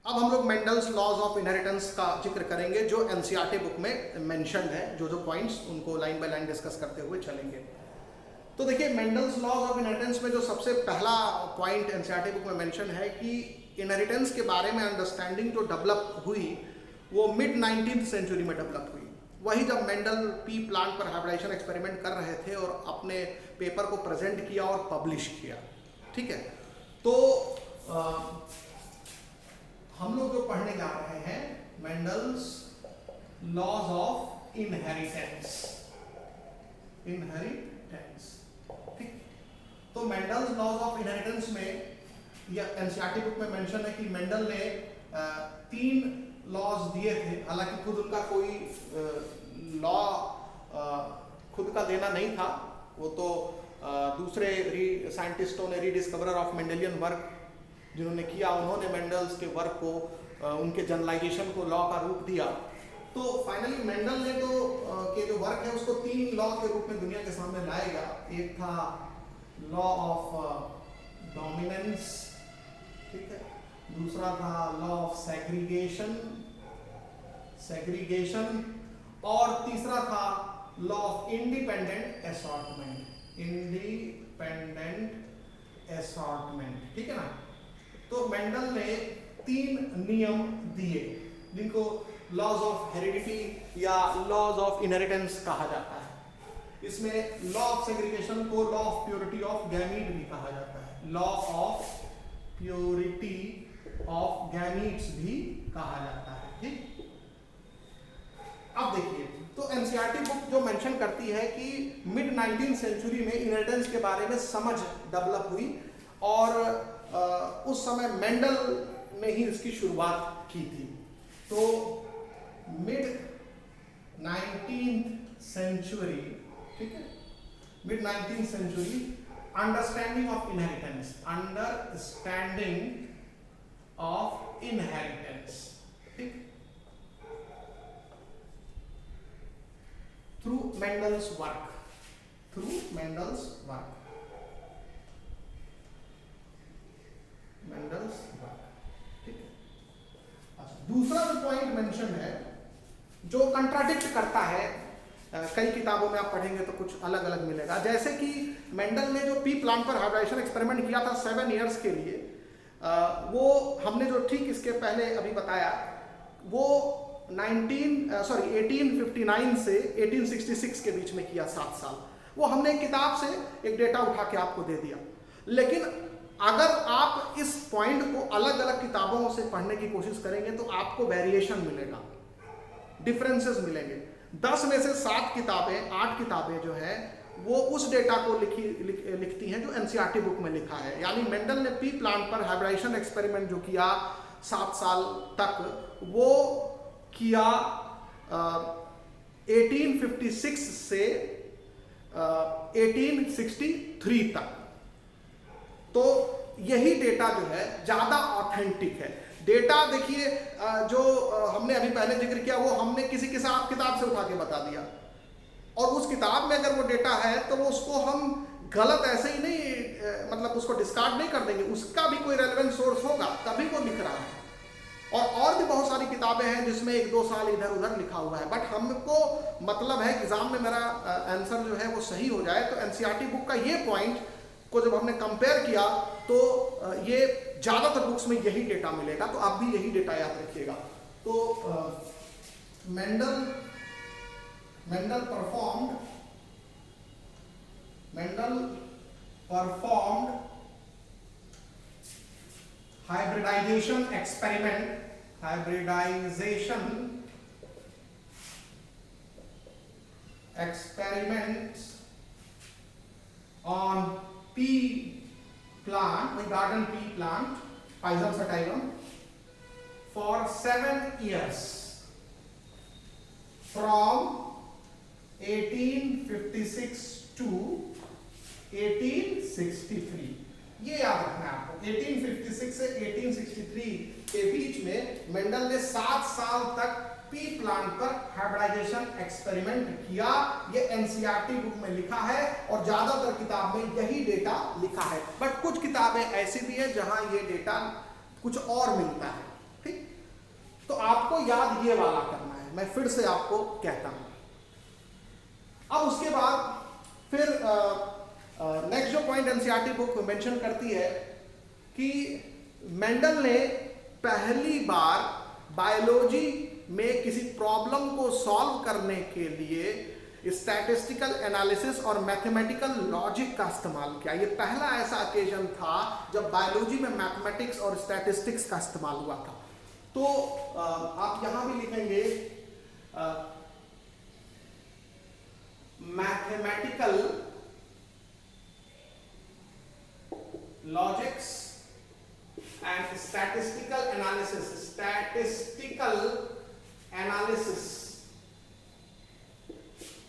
अब हम लोग मेंडल्स लॉज ऑफ इनहेरिटेंस का जिक्र करेंगे जो एनसीईआरटी बुक में मेंशन है। जो पॉइंट्स उनको लाइन बाय लाइन डिस्कस करते हुए चलेंगे। तो देखिए, मेंडल्स लॉज ऑफ इनहेरिटेंस में जो सबसे पहला पॉइंट एनसीईआरटी बुक में मेंशन है कि इनहेरिटेंस के बारे में अंडरस्टैंडिंग जो डेवलप हुई वो मिड 19th सेंचुरी में डेवलप हुई। वही जब मेंडल पी प्लांट पर हाइब्रिडाइजेशन एक्सपेरिमेंट कर रहे थे और अपने पेपर को प्रेजेंट किया और पब्लिश किया। ठीक है, तो हम लोग जो पढ़ने जा रहे हैं मेंडल्स लॉज ऑफ इनहेरिटेंस। ठीक, तो मेंडल्स लॉज ऑफ इनहेरिटेंस में या एनसीईआरटी बुक में मेंशन है कि मेंडल ने 3 लॉज दिए थे। हालांकि खुद उनका कोई लॉ खुद का देना नहीं था, वो तो दूसरे साइंटिस्टों ने, रीडिस्कवरर ऑफ मेंडेलियन वर्क जिन्होंने किया, उन्होंने मेंडल्स के वर्क को, उनके जनरलाइजेशन को लॉ का रूप दिया। तो फाइनली मेंडल ने तो के जो वर्क है उसको 3 लॉ के रूप में दुनिया के सामने लाएगा। एक था लॉ ऑफ डोमिनेंस, ठीक है, दूसरा था लॉ ऑफ सेग्रीगेशन और तीसरा था लॉ ऑफ इंडिपेंडेंट असॉर्टमेंट। ठीक है ना। तो मेंडल ने 3 नियम दिए जिनको लॉज ऑफ हेरिडिटी या लॉज ऑफ इनहेरिटेंस कहा जाता है। इसमें लॉ ऑफ सेग्रीगेशन को law of purity of gamete भी कहा जाता है, law of purity of gametes भी कहा जाता है। ठीक, अब देखिए, तो एनसीईआरटी बुक जो मेंशन करती है कि मिड 19th सेंचुरी में इनहेरिटेंस के बारे में समझ डेवलप हुई और उस समय मेंडल ने ही इसकी शुरुआत की थी। तो मिड 19th सेंचुरी, ठीक है, mid 19th century, understanding of inheritance, ठीक, थ्रू मेंडल्स वर्क। ठीक है। अच्छा, दूसरा जो पॉइंट मेंशन है जो कंट्राडिक्ट करता है, कई किताबों में आप पढ़ेंगे तो कुछ अलग अलग मिलेगा। जैसे कि मेंडल ने जो पी प्लांट पर हाइब्रिडाइजेशन एक्सपेरिमेंट किया था 7 इयर्स के लिए, वो हमने जो ठीक इसके पहले अभी बताया, वो 1859 से 1866 के बीच में किया, 7 साल। वो हमने एक किताब से एक डेटा उठा के आपको दे दिया। लेकिन अगर आप इस पॉइंट को अलग अलग किताबों से पढ़ने की कोशिश करेंगे तो आपको वेरिएशन मिलेगा, डिफरेंसेस मिलेंगे। 10 में से 8 किताबें जो है वो उस डेटा को लिखती हैं जो एनसीईआरटी बुक में लिखा है। यानी मेंडल ने पी प्लांट पर हाइब्रिडाइजेशन एक्सपेरिमेंट जो किया 7 साल तक, वो किया 1856 से 1863 तक। तो यही डेटा जो है ज्यादा ऑथेंटिक है। डेटा देखिए, जो हमने अभी पहले जिक्र किया वो हमने किसी किताब से उठा के बता दिया, और उस किताब में अगर वो डेटा है तो वो उसको हम गलत ऐसे ही नहीं, मतलब उसको डिस्कार्ड नहीं कर देंगे, उसका भी कोई रेलेवेंट सोर्स होगा तभी वो लिख रहा है। और भी बहुत सारी किताबें हैं जिसमें 1-2 साल इधर उधर लिखा हुआ है, बट हमको मतलब है एग्जाम में मेरा आंसर जो है वो सही हो जाए। तो एनसीईआरटी बुक का ये पॉइंट को जब हमने कंपेयर किया तो ये ज्यादातर बुक्स में यही डेटा मिलेगा, तो आप भी यही डेटा याद रखिएगा। तो Mendel performed hybridization experiments on pea plant, garden pea plant, Pisum sativum, for 7 years from 1856 to 1863। ये याद रखना है आपको, 1856 से 1863 के बीच में मेंडल ने 7 साल तक पी प्लांट पर हाइब्रिडाइजेशन एक्सपेरिमेंट किया। ये एनसीईआरटी बुक में लिखा है और ज्यादातर किताब में यही डेटा लिखा है, बट कुछ किताबें ऐसी भी है जहां ये डेटा कुछ और मिलता है। ठीक, याद ये वाला करना है, मैं फिर से आपको कहता हूं। अब उसके बाद फिर नेक्स्ट जो पॉइंट एनसीईआरटी बुक मेंशन करती है कि मेंडल ने पहली बार बायोलॉजी में किसी प्रॉब्लम को सॉल्व करने के लिए स्टैटिस्टिकल एनालिसिस और मैथमेटिकल लॉजिक का इस्तेमाल किया। ये पहला ऐसा ओकेजन था जब बायोलॉजी में मैथमेटिक्स और स्टैटिस्टिक्स का इस्तेमाल हुआ था। तो आप यहां भी लिखेंगे mathematical logics and statistical analysis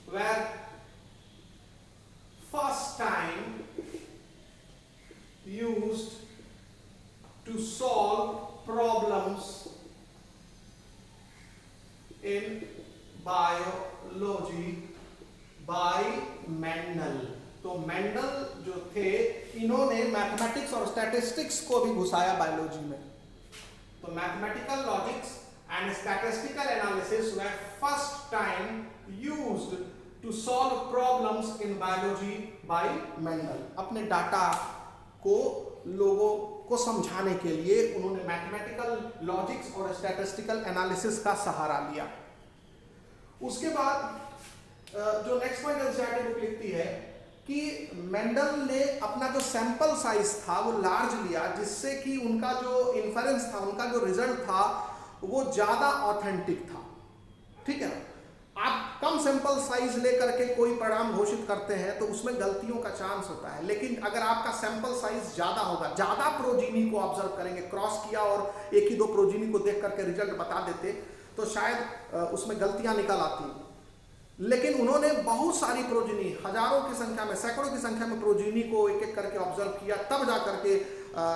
were first time used to solve problems in biology by Mendel। तो मेंडल जो थे इन्होंने मैथमेटिक्स और स्टैटिस्टिक्स को भी घुसाया बायोलॉजी में। तो mathematical logics and statistical analysis were first time used to solve problems in biology by Mendel. अपने डाटा को लोगों को समझाने के लिए उन्होंने मैथमेटिकल लॉजिक्स और स्टैटिस्टिकल एनालिसिस का सहारा लिया। उसके बाद जो नेक्स्ट पॉइंट एनसीईआरटी बुक लिखती है कि मेंडल ने अपना जो सैंपल साइज था वो लार्ज लिया, जिससे कि उनका जो इन्फरेंस था, उनका जो रिजल्ट था वो ज्यादा ऑथेंटिक था। ठीक है, आप कम सैंपल साइज लेकर के कोई परिणाम घोषित करते हैं तो उसमें गलतियों का चांस होता है, लेकिन अगर आपका सैंपल साइज ज्यादा होगा, ज्यादा प्रोजीनी को ऑब्जर्व करेंगे, क्रॉस किया और एक ही दो प्रोजीनी को देख करके रिजल्ट बता देते तो शायद उसमें गलतियां निकल आती। लेकिन उन्होंने बहुत सारी प्रोजीनी, हजारों की संख्या में, सैकड़ों की संख्या में प्रोजीनी को एक एक करके ऑब्जर्व किया, तब जा करके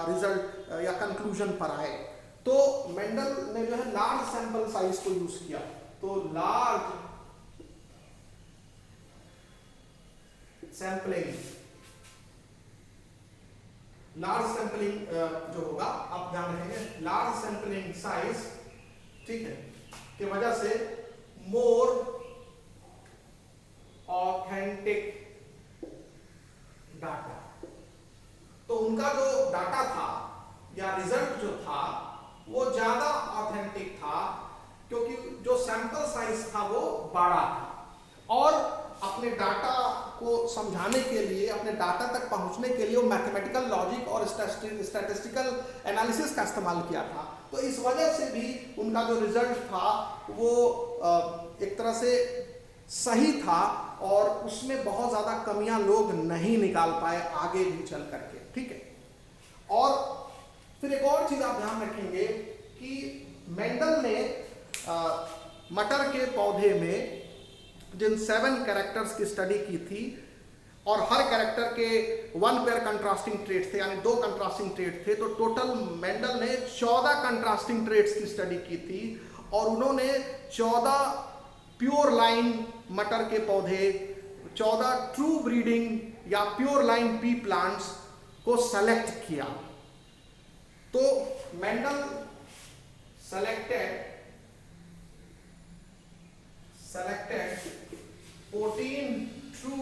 रिजल्ट या कंक्लूजन पर आए। तो मेंडल ने जो है लार्ज सैंपल साइज को यूज किया। तो लार्ज सैंपलिंग जो होगा, आप ध्यान रखेंगे, लार्ज सैंपलिंग साइज, ठीक है, की वजह से मोर ऑथेंटिक डाटा। तो उनका जो डाटा था या रिजल्ट जो था वो ज्यादा ऑथेंटिक था, क्योंकि जो सैंपल साइज था वो बड़ा था और अपने डाटा को समझाने के लिए, अपने डाटा तक पहुंचने के लिए वो मैथमेटिकल लॉजिक और स्टैटिस्टिकल एनालिसिस का इस्तेमाल किया था। तो इस वजह से भी उनका जो रिजल्ट था वो एक तरह से सही था और उसमें बहुत ज्यादा कमियां लोग नहीं निकाल पाए आगे भी चल करके। ठीक है, और फिर एक और चीज आप ध्यान रखेंगे कि मेंडल ने मटर के पौधे में जिन 7 कैरेक्टर्स की स्टडी की थी और हर कैरेक्टर के 1 पेयर कंट्रास्टिंग ट्रेट थे, यानी 2 कंट्रास्टिंग ट्रेट थे, तो टोटल मेंडल ने 14 कंट्रास्टिंग ट्रेट्स की स्टडी की थी और उन्होंने 14 प्योर लाइन मटर के पौधे, 14 ट्रू ब्रीडिंग या प्योर लाइन पी प्लांट्स को सेलेक्ट किया। तो मेंडल सेलेक्टेड 14 ट्रू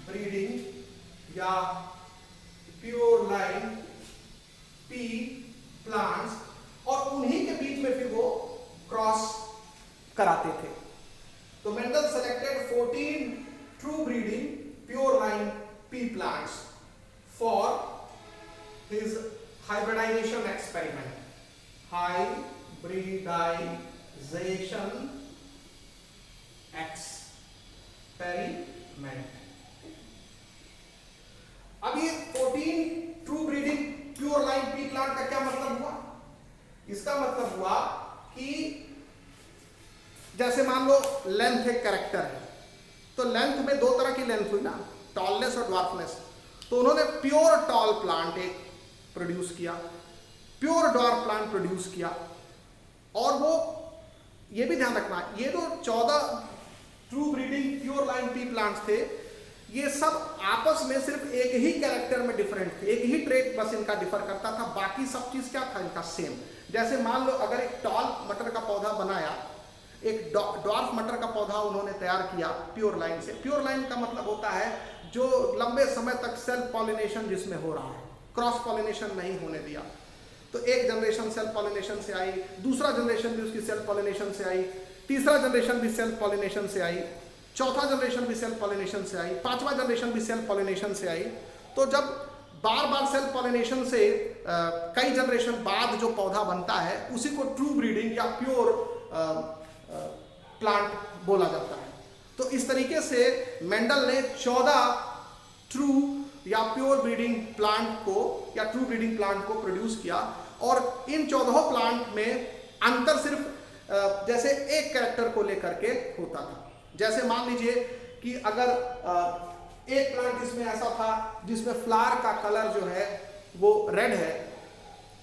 ब्रीडिंग या प्योर लाइन पी प्लांट्स और उन्हीं के बीच में फिर वो क्रॉस कराते थे। तो Mendel selected 14 true breeding pure line pea plants for his hybridization experiment. Hybridization experiment. अब ये 14 true breeding pure line pea plant का क्या मतलब हुआ? इसका मतलब हुआ कि जैसे मान लो लेंथ एक कैरेक्टर है, तो लेंथ में 2 तरह की लेंथ हुई ना, टॉलनेस और ड्वार्फनेस। तो उन्होंने प्योर टॉल प्लांट एक प्रोड्यूस किया, प्योर ड्वार्फ प्लांट प्रोड्यूस किया, और वो ये भी ध्यान रखना, ये तो 14 true breeding pure line pea plants थे, ये सब आपस में सिर्फ एक ही कैरेक्टर में डिफरेंट थे, एक ही ट्रेट बस इनका डिफर करता था, बाकी सब चीज क्या था इनका सेम। जैसे मान लो अगर एक टॉल मटर का पौधा बनाया, एक ड्वार्फ मटर का पौधा उन्होंने तैयार किया प्योर लाइन से। प्योर लाइन का मतलब होता है जो लंबे समय तक सेल्फ पॉलिनेशन जिसमें हो रहा है, क्रॉस पॉलिनेशन नहीं होने दिया। तो एक जनरेशन सेल्फ पॉलिनेशन से आई, दूसरा जनरेशन भी उसकी सेल्फ पॉलिनेशन से आई, तीसरा जनरेशन भी सेल्फ पॉलिनेशन से आई, चौथा जनरेशन भी सेल्फ पॉलिनेशन से आई, पांचवा जनरेशन भी सेल्फ पॉलिनेशन से आई। तो जब बार बार सेल्फ पॉलिनेशन से कई जनरेशन बाद जो पौधा बनता है उसी को ट्रू ब्रीडिंग या प्योर प्लांट बोला जाता है। तो इस तरीके से मेंडल ने 14 ट्रू या प्योर ब्रीडिंग प्लांट को या ट्रू ब्रीडिंग प्लांट को प्रोड्यूस किया। और इन 14 प्लांट में अंतर सिर्फ जैसे एक कैरेक्टर को लेकर के होता था। जैसे मान लीजिए कि अगर एक प्लांट जिसमें ऐसा था जिसमें फ्लावर का कलर जो है वो रेड है,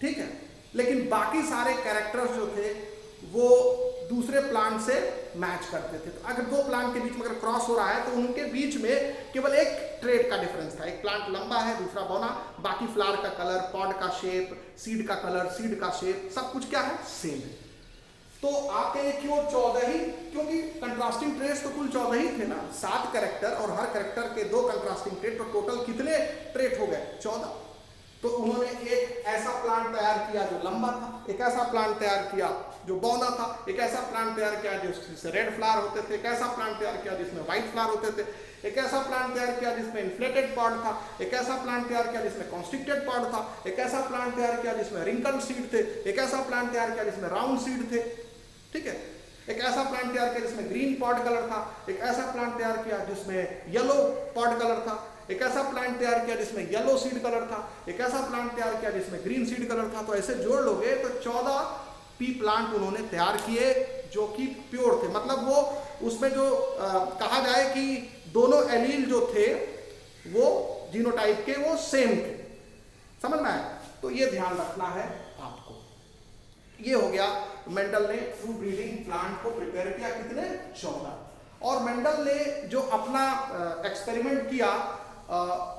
ठीक है, लेकिन बाकी सारे कैरेक्टर्स जो थे वो दूसरे प्लांट से मैच करते थे। तो अगर दो प्लांट के बीच में अगर क्रॉस हो रहा है तो उनके बीच में केवल एक ट्रेट का डिफरेंस था, एक प्लांट लंबा है दूसरा बौना, बाकी फ्लावर का कलर, पॉड का शेप, सीड का कलर, सीड का शेप, सब कुछ क्या है, सेम है। तो आपके लिए क्यों 14 ही, क्योंकि कंट्रास्टिंग ट्रेट्स तो कुल 14 ही थे ना, 7 कैरेक्टर और हर कैरेक्टर के 2 कंट्रास्टिंग ट्रेट, तो टोटल कितने ट्रेट हो गए, 14। तो उन्होंने एक ऐसा प्लांट तैयार किया जो लंबा था, एक ऐसा प्लांट तैयार किया जो बौना था, एक ऐसा प्लांट तैयार किया जिससे रेड फ्लावर होते थे, एक ऐसा प्लांट तैयार किया जिसमें व्हाइट फ्लावर होते थे, एक ऐसा प्लांट तैयार किया जिसमें इन्फ्लेटेड पॉड था, एक ऐसा प्लांट तैयार किया जिसमें कॉन्स्ट्रिक्टेड पॉड था, एक ऐसा प्लांट तैयार किया जिसमें रिंकल सीड थे, एक ऐसा प्लांट तैयार किया जिसमें राउंड सीड थे, ठीक है, एक ऐसा प्लांट तैयार किया जिसमें ग्रीन पॉड कलर था, एक ऐसा प्लांट तैयार किया जिसमें येलो पॉड कलर था, एक ऐसा प्लांट तैयार किया जिसमें येलो सीड कलर था, एक ऐसा प्लांट तैयार किया जिसमें ग्रीन सीड कलर था। तो ऐसे जोड़ लोगे तो 14 पी प्लांट उन्होंने तैयार किए जो कि प्योर थे। मतलब वो उसमें जो कहा जाए कि दोनों एलील जो थे वो जीनोटाइप के वो सेम थे, समझ में आया? तो ये ध्यान रखना है आपको। ये हो गया, मेंडल ने ट्रू ब्रीडिंग प्लांट को प्रिपेयर किया, कितने, 14। और मेंडल ने जो अपना एक्सपेरिमेंट किया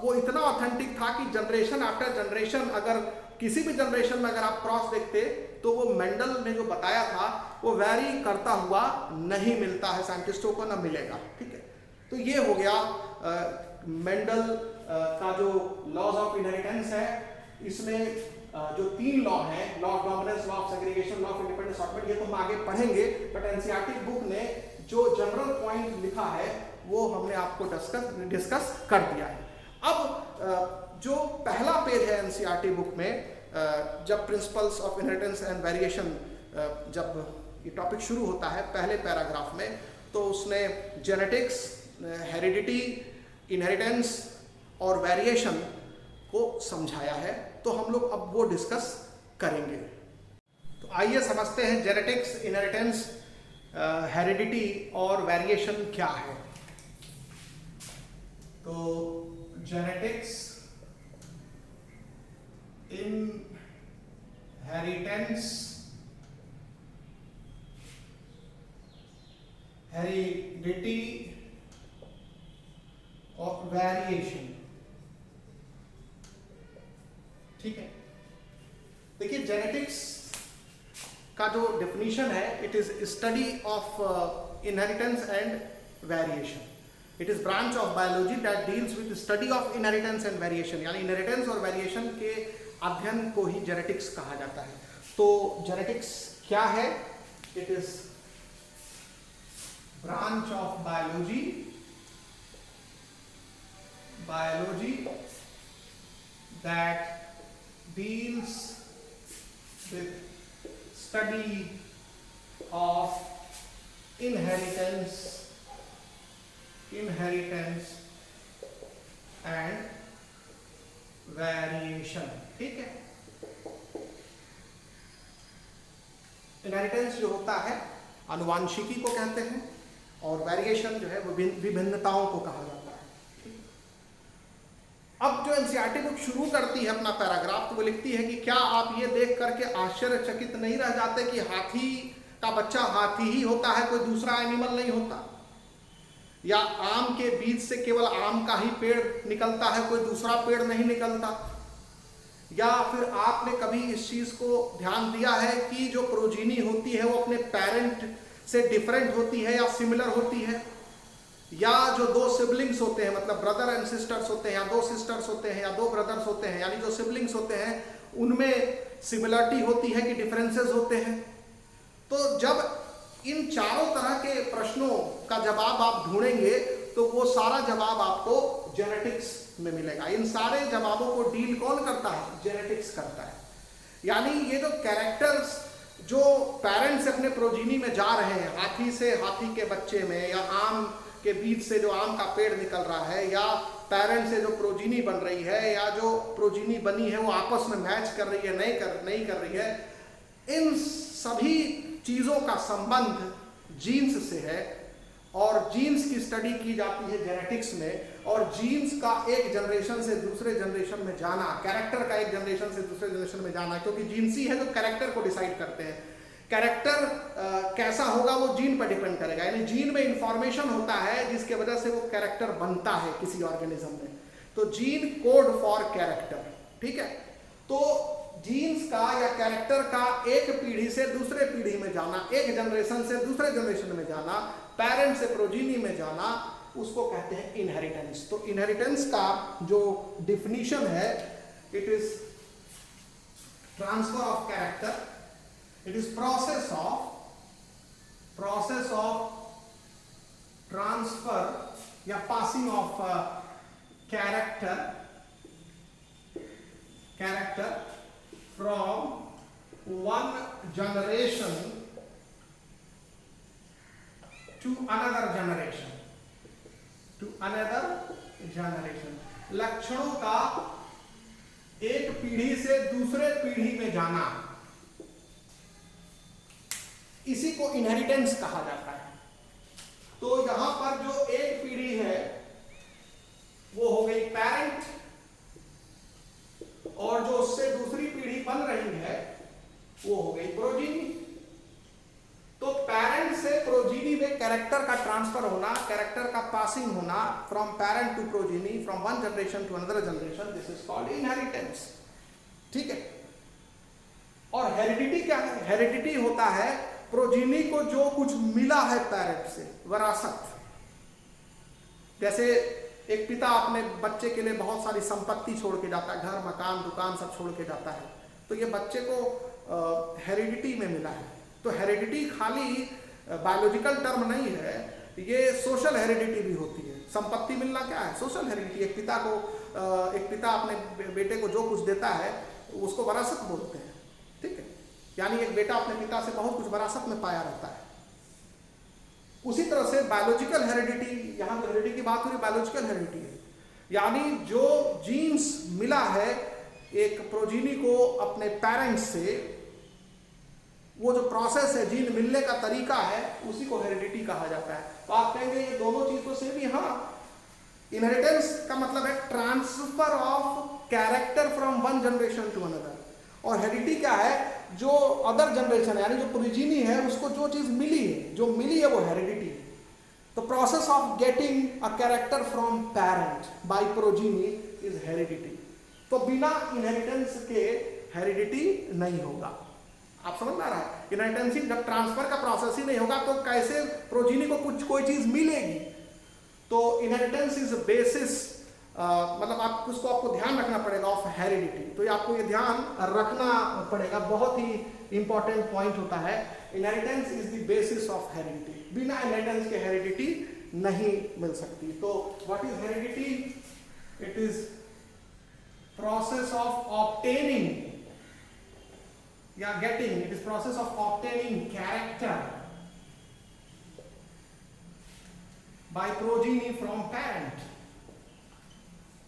वो इतना ऑथेंटिक था कि जनरेशन आफ्टर जनरेशन, अगर किसी भी जनरेशन में अगर आप क्रॉस देखते तो वो मेंडल ने जो बताया था वो वैरी करता हुआ नहीं मिलता है, साइंटिस्टों को ना मिलेगा, ठीक है। तो ये हो गया मेंडल का जो लॉज ऑफ इनहेरिटेंस है। इसमें जो 3 लॉ है, law of dominance, law of segregation, law of independent assortment, ये तो हम आगे पढ़ेंगे, बट एनसीईआरटी बुक ने जो जनरल पॉइंट लिखा है वो हमने आपको डिस्कस कर दिया है। अब जो पहला पेज है एनसीईआरटी बुक में, जब principles of inheritance and variation, जब ये टॉपिक शुरू होता है पहले पैराग्राफ में, तो उसने जेनेटिक्स, हेरिडिटी, इनहेरिटेंस और वेरिएशन को समझाया है। तो हम लोग अब वो डिस्कस करेंगे। तो आइए समझते हैं जेनेटिक्स, इनहेरिटेंस, हेरिडिटी और वेरिएशन क्या है। तो जेनेटिक्स, इनहेरिटेंस, हेरिडिटी और वेरिएशन, ठीक है। देखिए जेनेटिक्स का जो डेफिनेशन है, it is study of inheritance and variation. It is branch of biology that deals with study of inheritance and variation, यानी इनहेरिटेंस और वेरिएशन के अध्ययन को ही जेनेटिक्स कहा जाता है। तो जेनेटिक्स क्या है? It is branch of biology that deals with study of inheritance and variation, ठीक है। इनहेरिटेंस जो होता है आनुवांशिकी को कहते हैं, और वेरिएशन जो है वो विभिन्नताओं को कहा जाता है। अब जो एनसीईआरटी बुक शुरू करती है अपना पैराग्राफ, तो वो लिखती है कि क्या आप ये देख करके आश्चर्यचकित नहीं रह जाते कि हाथी का बच्चा हाथी ही होता है, कोई दूसरा एनिमल नहीं होता। या आम के बीज से केवल आम का ही पेड़ निकलता है, कोई दूसरा पेड़ नहीं निकलता? या फिर आपने कभी इस चीज को ध्यान दिया है कि जो प्रोजीनी होती है वो अपने पेरेंट से डिफरेंट होती है या सिमिलर होती है? या जो दो सिबलिंग्स होते हैं, मतलब ब्रदर एंड सिस्टर्स होते हैं, या दो सिस्टर्स होते हैं, या दो ब्रदर्स होते हैं, यानी जो सिबलिंग्स होते हैं उनमें सिमिलरिटी होती है कि डिफरेंसेस होते हैं? तो जब इन चारों तरह के प्रश्नों का जवाब आप ढूंढेंगे तो वो सारा जवाब आपको जेनेटिक्स में मिलेगा। इन सारे जवाबों को डील कौन करता है? जेनेटिक्स करता है। यानी ये जो कैरेक्टर्स जो पेरेंट्स अपने प्रोजीनी में जा रहे हैं, हाथी से हाथी के बच्चे में, या आम के बीज से जो आम का पेड़ निकल रहा है, या पेरेंट से जो प्रोजीनी बन रही है, या जो प्रोजीनी बनी है वो आपस में मैच कर रही है नहीं कर रही है, इन सभी चीजों का संबंध जीन्स से है। और जीन्स की स्टडी की जाती है जेनेटिक्स में, और जीन्स का एक जनरेशन से दूसरे जनरेशन में जाना, कैरेक्टर का एक जनरेशन से दूसरे जनरेशन में जाना, क्योंकि जीन्स ही है जो कैरेक्टर को डिसाइड करते हैं। कैरेक्टर कैसा होगा वो जीन पर डिपेंड करेगा, यानी जीन में इंफॉर्मेशन होता है जिसके वजह से वो कैरेक्टर बनता है किसी ऑर्गेनिज्म में। तो जीन कोड फॉर कैरेक्टर, ठीक है। तो जीन्स का या कैरेक्टर का एक पीढ़ी से दूसरे पीढ़ी में जाना, एक जनरेशन से दूसरे जनरेशन में जाना, पेरेंट से प्रोजीनी में जाना, उसको कहते हैं इनहेरिटेंस। तो इनहेरिटेंस का जो डिफिनीशन है, it is transfer of character, it is process of transfer या passing of character from one generation to another generation। लक्षणों का एक पीढ़ी से दूसरे पीढ़ी में जाना, इसी को इनहेरिटेंस कहा जाता है। तो यहां पर जो एक पीढ़ी है वो हो गई पेरेंट, और जो उससे दूसरी पीढ़ी बन रही है वो हो गई प्रोजीनी। तो पेरेंट से प्रोजीनी में कैरेक्टर का ट्रांसफर होना, कैरेक्टर का पासिंग होना from parent to progeny, from one generation to another generation, this is called inheritance, ठीक है। और हेरिडिटी क्या है? हेरिडिटी होता है प्रोजीनी को जो कुछ मिला है पेरेंट से, विरासत। जैसे एक पिता अपने बच्चे के लिए बहुत सारी संपत्ति छोड़ के जाता है, घर मकान दुकान सब छोड़ के जाता है, तो ये बच्चे को हेरिडिटी में मिला है। तो हेरिडिटी खाली बायोलॉजिकल टर्म नहीं है, ये सोशल हेरिडिटी भी होती है। संपत्ति मिलना क्या है? Social heredity. एक पिता अपने बेटे को जो कुछ देता है उसको विरासत बोलते हैं, ठीक है। यानी एक बेटा अपने पिता से बहुत कुछ विरासत में पाया रहता है। उसी तरह से बायोलॉजिकल हेरिडिटी, यहां हेरिडिटी की बात हो रही, बायोलॉजिकल हेरिडिटी है, यानी जो जीन्स मिला है एक प्रोजीनी को अपने पेरेंट्स से, वो जो प्रोसेस है, जीन मिलने का तरीका है, उसी को हेरिडिटी कहा जाता है। तो आप कहेंगे ये दोनों चीज तो सेम ही। हाँ, इनहेरिटेंस का मतलब है transfer of character from one generation to another, और हेरिडिटी क्या है? जो अदर जनरेशन है, यानी जो प्रोजीनी है, उसको जो चीज मिली है वो हेरिडिटी है। तो process of getting a character from parent by progeny is heredity. तो बिना इनहेरिटेंस के हेरिडिटी नहीं होगा। आप समझ में आ रहा है? इनहेरिटेंस जब ट्रांसफर का प्रोसेस ही नहीं होगा तो कैसे प्रोजीनी को कोई चीज मिलेगी? तो इनहेरिटेंस इज बेसिस, मतलब आपको ध्यान रखना पड़ेगा ऑफ हेरिडिटी। तो ये आपको ये ध्यान रखना पड़ेगा, बहुत ही इंपॉर्टेंट पॉइंट होता है। Inheritance is the basis of heredity. बिना इनहेरिटेंस के हेरिडिटी नहीं मिल सकती। तो what is heredity? It is process of obtaining या getting, it is process of obtaining character by progeny from parent.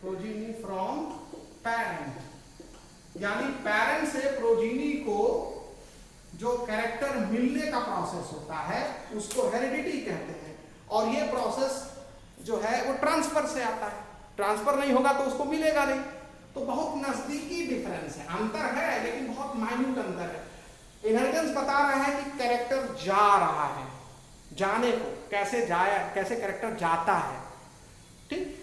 Progeny from parent, यानी पेरेंट से progeny को जो कैरेक्टर मिलने का प्रोसेस होता है उसको हेरिडिटी कहते हैं। और ये प्रोसेस जो है वो ट्रांसफर से आता है। ट्रांसफर नहीं होगा तो उसको मिलेगा नहीं। तो बहुत नजदीकी डिफरेंस है, अंतर है लेकिन बहुत माइन्यूट अंतर है। इनहेरिटेंस बता रहा है कि कैरेक्टर जा रहा है, जाने को, कैसे जाया, कैसे कैरेक्टर जाता है, ठीक।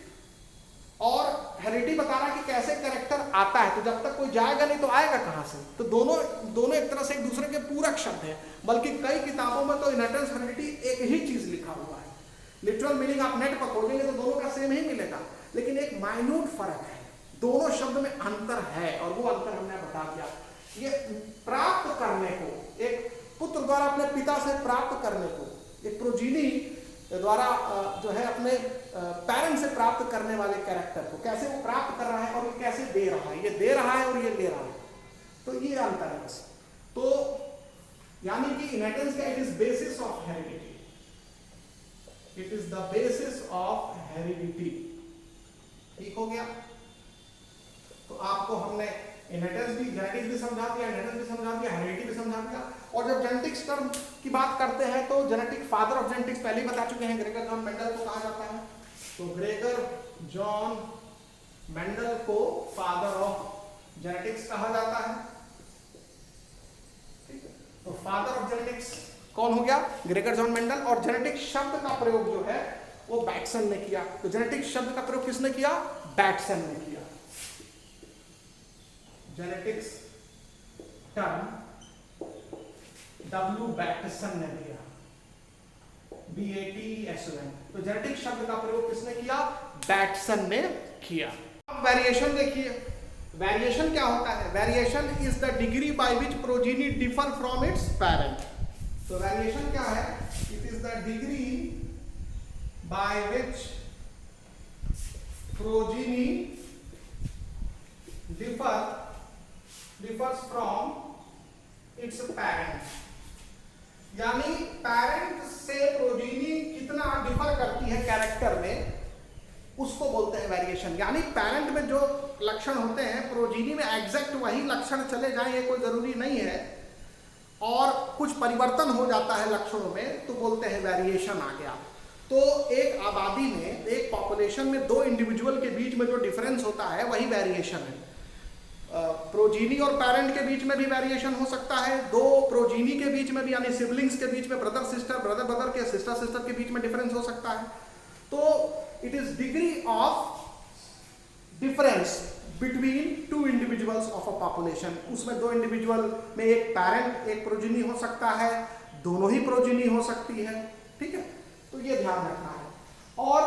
और हेरिडिटी बता रहा है कि कैसे कैरेक्टर आता है, तो जब तक कोई जाएगा नहीं तो आएगा कहां से, तो दोनों एक तरह से एक दूसरे के पूरक शब्द हैं। बल्कि कई किताबों में तो इनहेरिटेंस हेरिडिटी एक ही चीज लिखा हुआ है। लिटरल मीनिंग आप नेट पर खोलेंगे तो दोनों का सेम ही मिलेगा, लेकिन एक माइन्यूट फर्क है, दोनों शब्द में अंतर है, और वो अंतर हमने बता दिया। ये प्राप्त करने को, एक पुत्र द्वारा अपने पिता से प्राप्त करने को, एक प्रोजीनी द्वारा जो है अपने पेरेंट से प्राप्त करने वाले कैरेक्टर को कैसे वो प्राप्त कर रहा है और ये कैसे दे रहा है, ये दे रहा है और ये ले रहा है, तो ये अंतर है बस। तो यानी कि इनहेरिटेंस का it is basis of heredity, it is the basis of heredity. ठीक हो गया। तो आपको हमने इनहेरिटेंस भी, जेनेटिक्स भी समझा दिया, इनहेरिटेंस भी समझा दिया, हेरिडिटी भी समझा दिया। और जब जेनेटिक्स टर्म की बात करते हैं तो जेनेटिक फादर ऑफ जेनेटिक्स पहले ही बता चुके हैं, ग्रेगर जॉन मेंडल को कहा जाता है। तो ग्रेगर जॉन मेंडल को फादर ऑफ जेनेटिक्स कहा जाता है। ठीक है, तो फादर ऑफ जेनेटिक्स कौन हो गया? Gregor John Mendel. और जेनेटिक शब्द का प्रयोग जो है वो बैटसन ने किया। तो जेनेटिक शब्द का प्रयोग किसने किया? बैटसन ने किया। जेनेटिक्स टर्म W बैटसन ने दिया, BATSON। तो जेनेटिक शब्द का प्रयोग किसने किया? बैटसन ने किया। अब वेरिएशन देखिए, वेरिएशन क्या होता है? Variation is the degree by which progeny differ from its parent. तो वेरिएशन क्या है? It is the degree by which progeny differs from its parent। यानी पेरेंट से प्रोजीनी कितना डिफर करती है कैरेक्टर में, उसको बोलते हैं वेरिएशन। यानी पेरेंट में जो लक्षण होते हैं प्रोजीनी में एग्जैक्ट वही लक्षण चले जाएं ये कोई जरूरी नहीं है, और कुछ परिवर्तन हो जाता है लक्षणों में तो बोलते हैं वेरिएशन आ गया। तो एक आबादी में, एक पॉपुलेशन में दो इंडिविजुअल के बीच में जो डिफरेंस होता है वही वेरिएशन है। प्रोजीनी और पेरेंट के बीच में भी वेरिएशन हो सकता है, दो प्रोजीनी के बीच में भी, यानी सिबलिंग्स के बीच में, ब्रदर सिस्टर, ब्रदर ब्रदर के सिस्टर सिस्टर के बीच में डिफरेंस हो सकता है। तो it is degree of difference between two individuals of a population. उसमें दो इंडिविजुअल में एक पेरेंट एक प्रोजीनी हो सकता है, दोनों ही प्रोजीनी हो सकती है। ठीक है, तो ये ध्यान रखना है। और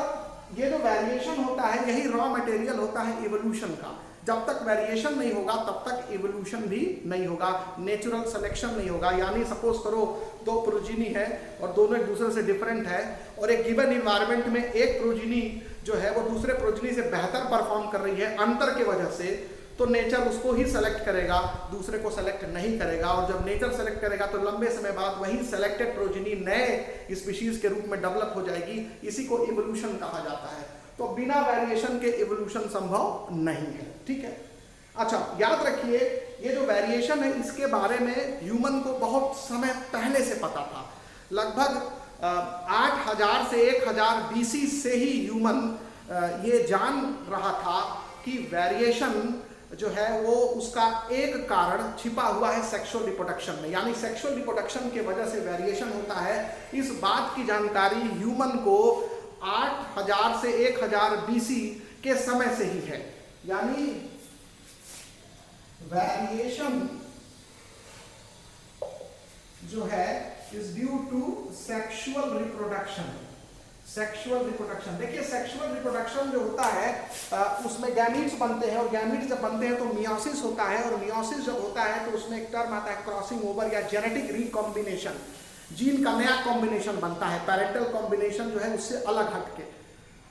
ये जो वेरिएशन होता है यही रॉ मटेरियल होता है इवोल्यूशन का। जब तक वेरिएशन नहीं होगा तब तक इवोल्यूशन भी नहीं होगा, नेचुरल सिलेक्शन नहीं होगा। यानी सपोज करो दो प्रोजीनी है और दोनों एक दूसरे से डिफरेंट है, और एक गिवन इन्वायरमेंट में एक प्रोजीनी जो है वो दूसरे प्रोजीनी से बेहतर परफॉर्म कर रही है अंतर के वजह से, तो नेचर उसको ही सेलेक्ट करेगा, दूसरे को सेलेक्ट नहीं करेगा। और जब नेचर सेलेक्ट करेगा तो लंबे समय बाद वही सेलेक्टेड प्रोजीनी नए स्पीशीज के रूप में डेवलप हो जाएगी। इसी को इवोल्यूशन कहा जाता है। तो बिना वेरिएशन के इवोल्यूशन संभव नहीं है। ठीक है, अच्छा याद रखिए ये जो वेरिएशन है इसके बारे में ह्यूमन को बहुत समय पहले से पता था। लगभग 8000 से 1000 BC से ही ह्यूमन ये जान रहा था कि वेरिएशन जो है वो उसका एक कारण छिपा हुआ है सेक्सुअल रिप्रोडक्शन में। यानी सेक्सुअल रिप्रोडक्शन के वजह से वेरिएशन होता है, इस बात की जानकारी ह्यूमन को 8000 से 1000 BC के समय से ही है। यानी वेरिएशन जो है is due to sexual reproduction. Sexual reproduction, देखिए सेक्सुअल रिप्रोडक्शन जो होता है उसमें गैमीट्स बनते हैं, और गैमीट्स जब बनते हैं तो मियोसिस होता है, और मियोसिस जब होता है तो उसमें एक टर्म आता है क्रॉसिंग ओवर या जेनेटिक रिकॉम्बिनेशन। जीन का नया कॉम्बिनेशन बनता है, पैरेंटल कॉम्बिनेशन जो है उससे अलग हटके,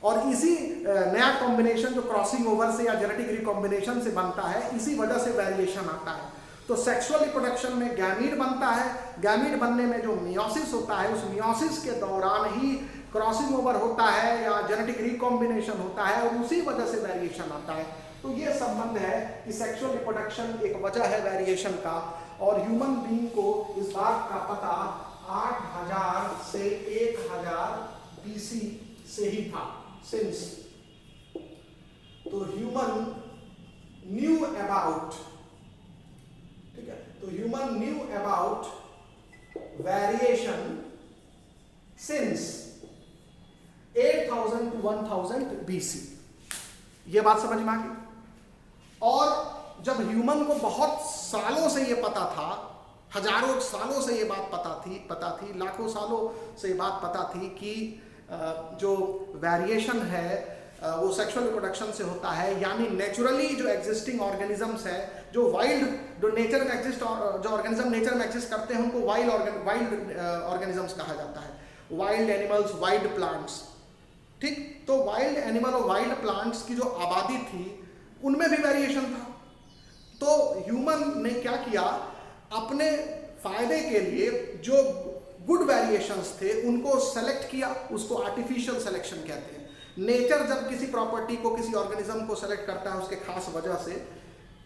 और इसी नया कॉम्बिनेशन जो क्रॉसिंग ओवर से या जेनेटिक रिकॉम्बिनेशन से बनता है, इसी वजह से वेरिएशन आता है। तो सेक्सुअल रिप्रोडक्शन में गैमीट बनता है, गैमीट बनने में जो मियोसिस होता है उस मियोसिस के दौरान ही क्रॉसिंग ओवर होता है या जेनेटिक रिकॉम्बिनेशन होता है, और उसी वजह से वेरिएशन आता है। तो ये संबंध है कि सेक्सुअल रिप्रोडक्शन एक वजह है वेरिएशन का, और ह्यूमन बीइंग को इस बात का पता 8000 से 1000 BC से ही था। सिंस तो ह्यूमन न्यू अबाउट, ठीक है, तो human knew about variation since 8000 to 1000 BC। ये बात समझ में आ गई। और जब ह्यूमन को बहुत सालों से ये पता था, हजारों सालों से ये बात पता थी, लाखों सालों से ये बात पता थी कि जो वेरिएशन है वो सेक्सुअल रिप्रोडक्शन से होता है, यानी नेचुरली जो एग्जिस्टिंग ऑर्गेनिजम्स है, जो वाइल्ड, जो नेचर में एग्जिस्ट, जो ऑर्गेनिज्म नेचर में एग्जिस्ट करते हैं, उनको वाइल्ड ऑर्गेनिजम्स कहा जाता है, वाइल्ड एनिमल्स, वाइल्ड प्लांट्स। ठीक, तो वाइल्ड एनिमल और वाइल्ड प्लांट्स की जो आबादी थी उनमें भी वेरिएशन था। तो ह्यूमन ने क्या किया, अपने फायदे के लिए जो गुड वेरिएशंस थे उनको सेलेक्ट किया, उसको आर्टिफिशियल सिलेक्शन कहते हैं। नेचर जब किसी प्रॉपर्टी को, किसी ऑर्गेनिज्म को सेलेक्ट करता है उसके खास वजह से,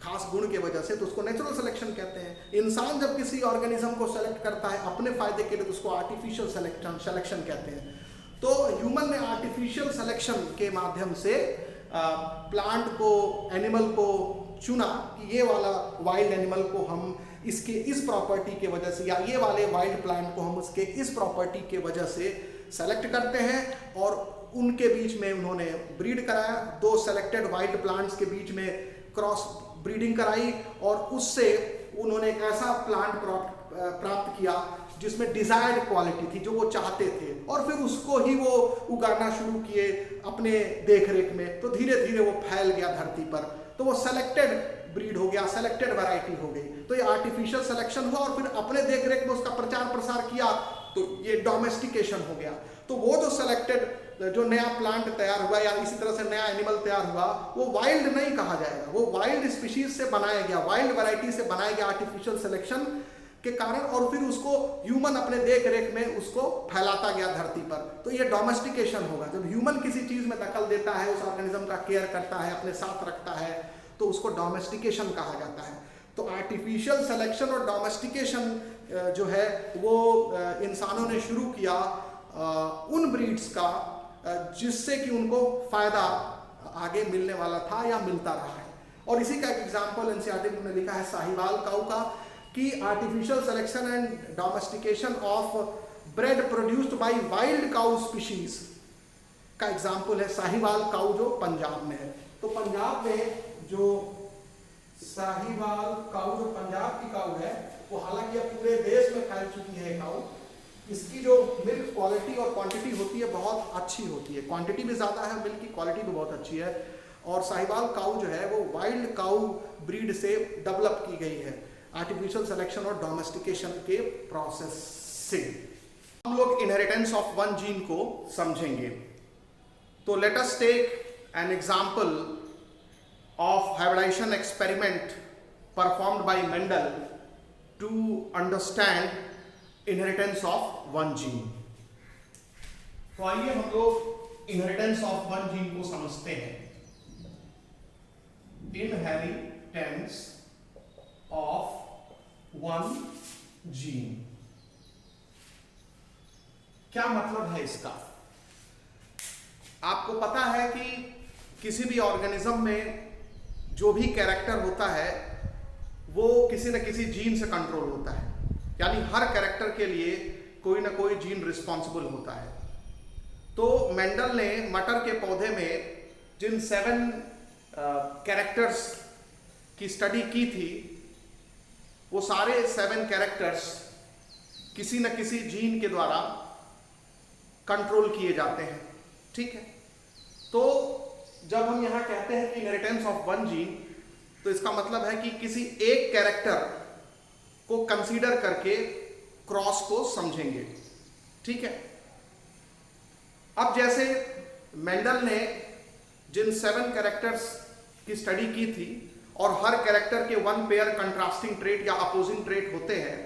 खास गुण के वजह से, तो उसको नेचुरल सिलेक्शन कहते हैं। इंसान जब किसी ऑर्गेनिज्म को सेलेक्ट करता है अपने फायदे के लिए तो उसको आर्टिफिशियल सिलेक्शन कहते हैं। तो ह्यूमन ने आर्टिफिशियल सिलेक्शन के माध्यम से प्लांट को, एनिमल को चुना कि ये वाला वाइल्ड एनिमल को हम इसके इस प्रॉपर्टी के वजह से, या ये वाले वाइल्ड प्लांट को हम उसके इस प्रॉपर्टी के वजह से सेलेक्ट करते हैं, और उनके बीच में उन्होंने ब्रीड कराया। दो सेलेक्टेड वाइल्ड प्लांट्स के बीच में क्रॉस ब्रीडिंग कराई, और उससे उन्होंने एक ऐसा प्लांट प्राप्त किया जिसमें डिजायर्ड क्वालिटी थी, जो वो चाहते थे, और फिर उसको ही वो उगाना शुरू किए अपने देखरेख में। तो धीरे धीरे वो फैल गया धरती पर, तो वो सेलेक्टेड ब्रीड हो गया, सेलेक्टेड वैरायटी हो गई। तो ये आर्टिफिशियल सिलेक्शन हुआ, और फिर अपने देखरेख में उसका प्रचार प्रसार किया, तो ये डोमेस्टिकेशन हो गया। तो वो जो सेलेक्टेड, जो नया प्लांट तैयार हुआ या इसी तरह से नया एनिमल तैयार हुआ, वो वाइल्ड नहीं कहा जाएगा, वो वाइल्ड स्पीशीज से बनाया गया, वाइल्ड वैरायटी से बनाया गया आर्टिफिशियल सिलेक्शन के कारण, और फिर उसको ह्यूमन अपने देख रेख में उसको फैलाता गया धरती पर। तो ये डोमेस्टिकेशन होगा। जब ह्यूमन किसी चीज में दखल देता है, उस ऑर्गेनिज्म का केयर करता है, अपने साथ रखता है, तो उसको डोमेस्टिकेशन कहा जाता है। तो आर्टिफिशियल सिलेक्शन और डोमेस्टिकेशन जो है वो इंसानों ने शुरू किया उन ब्रीड्स का जिससे कि उनको फायदा आगे मिलने वाला था या मिलता रहा है। और इसी का एक एग्जाम्पल एनसीईआरटी ने लिखा है साहिवाल काऊ का, कि artificial selection and domestication of bread produced by wild cow species का एग्जाम्पल है साहिवाल काऊ, जो पंजाब में है। तो पंजाब में जो साहिवाल काऊ, जो पंजाब की काऊ है, वो हालांकि अब पूरे देश में फैल चुकी है काऊ। इसकी जो मिल्क क्वालिटी और क्वांटिटी होती है बहुत अच्छी होती है, क्वांटिटी भी ज़्यादा है, मिल्क की क्वालिटी भी बहुत अच्छी है। और साहिवाल काऊ जो है वो वाइल्ड काऊ ब्रीड से डेवलप की गई है आर्टिफिशियल सिलेक्शन और डोमेस्टिकेशन के प्रोसेस से। हम लोग इनहेरिटेंस ऑफ वन जीन को समझेंगे। तो let us take an example of hybridization experiment performed by Mendel to understand inheritance of one gene. तो आइए हम लोग इनहेरिटेंस ऑफ वन जीन को समझते हैं। इनहेरिटेंस ऑफ वन जीन क्या मतलब है इसका? आपको पता है कि किसी भी ऑर्गेनिज्म में जो भी कैरेक्टर होता है वो किसी न किसी जीन से कंट्रोल होता है, यानी हर कैरेक्टर के लिए कोई ना कोई जीन रिस्पॉन्सिबल होता है। तो मेंडल ने मटर के पौधे में जिन 7 कैरेक्टर्स की स्टडी की थी, वो सारे 7 कैरेक्टर्स किसी न किसी जीन के द्वारा कंट्रोल किए जाते हैं। ठीक है, तो जब हम यहां कहते हैं कि इनहेरिटेंस ऑफ वन जीन, तो इसका मतलब है कि किसी एक कैरेक्टर को कंसीडर करके क्रॉस को समझेंगे। ठीक है, अब जैसे मेंडल ने जिन 7 कैरेक्टर्स की स्टडी की थी, और हर कैरेक्टर के 1 पेयर कंट्रास्टिंग ट्रेट या अपोजिंग ट्रेट होते हैं,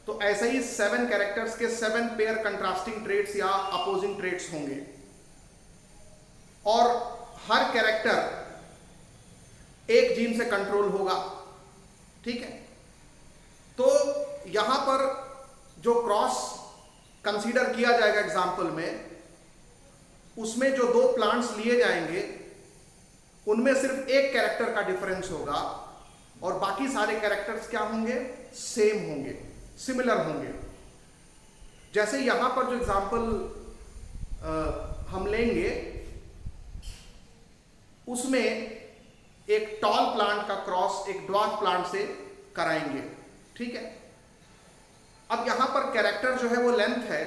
तो ऐसे ही 7 कैरेक्टर्स के 7 पेयर कंट्रास्टिंग ट्रेट्स या अपोजिंग ट्रेट्स होंगे, और हर कैरेक्टर एक जीन से कंट्रोल होगा। ठीक है, तो यहां पर जो क्रॉस कंसीडर किया जाएगा एग्जाम्पल में, उसमें जो 2 प्लांट्स लिए जाएंगे उनमें सिर्फ एक कैरेक्टर का डिफरेंस होगा, और बाकी सारे कैरेक्टर्स क्या होंगे? सेम होंगे, सिमिलर होंगे। जैसे यहां पर जो एग्जांपल हम लेंगे उसमें एक टॉल प्लांट का क्रॉस एक ड्वार्फ प्लांट से कराएंगे, ठीक है। अब यहां पर कैरेक्टर जो है वो लेंथ है,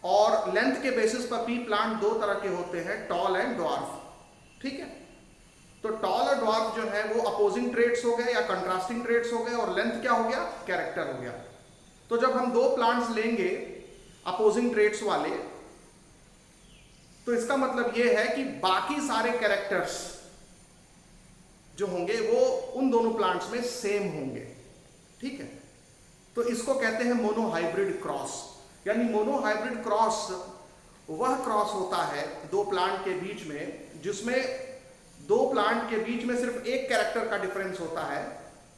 और लेंथ के बेसिस पर पी प्लांट दो तरह के होते हैं, टॉल एंड ड्वार्फ, ठीक है। तो टॉल और ड्वार्फ जो है वो अपोजिंग ट्रेट्स हो गए या कंट्रास्टिंग ट्रेट्स हो गए, और लेंथ क्या हो गया, कैरेक्टर हो गया। तो जब हम दो प्लांट्स लेंगे अपोजिंग ट्रेट्स वाले, तो इसका मतलब यह है कि बाकी सारे कैरेक्टर्स जो होंगे वो उन दोनों प्लांट्स में सेम होंगे, ठीक है। तो इसको कहते हैं मोनोहाइब्रिड क्रॉस। यानी मोनोहाइब्रिड क्रॉस वह क्रॉस होता है दो प्लांट के बीच में जिसमें दो प्लांट के बीच में सिर्फ एक कैरेक्टर का डिफरेंस होता है,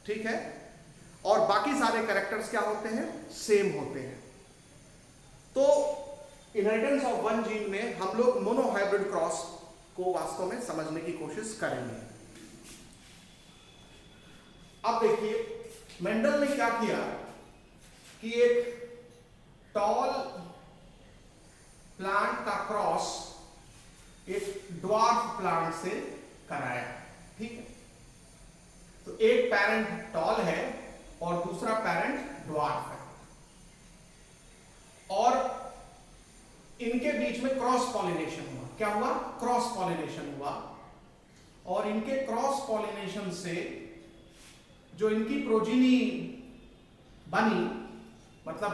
ठीक है, और बाकी सारे कैरेक्टर्स क्या होते हैं, सेम होते हैं। तो इनहेरिटेंस ऑफ वन जीन में हम लोग मोनोहाइब्रिड क्रॉस को वास्तव में समझने की कोशिश करेंगे। अब देखिए मेंडल ने क्या किया कि एक टॉल प्लांट का क्रॉस एक ड्वार्फ प्लांट से कराया, ठीक है। तो एक पेरेंट टॉल है और दूसरा पेरेंट ड्वार्फ है, और इनके बीच में क्रॉस पॉलिनेशन हुआ। क्या हुआ, क्रॉस पॉलिनेशन हुआ, और इनके क्रॉस पॉलिनेशन से जो इनकी प्रोजीनी बनी, मतलब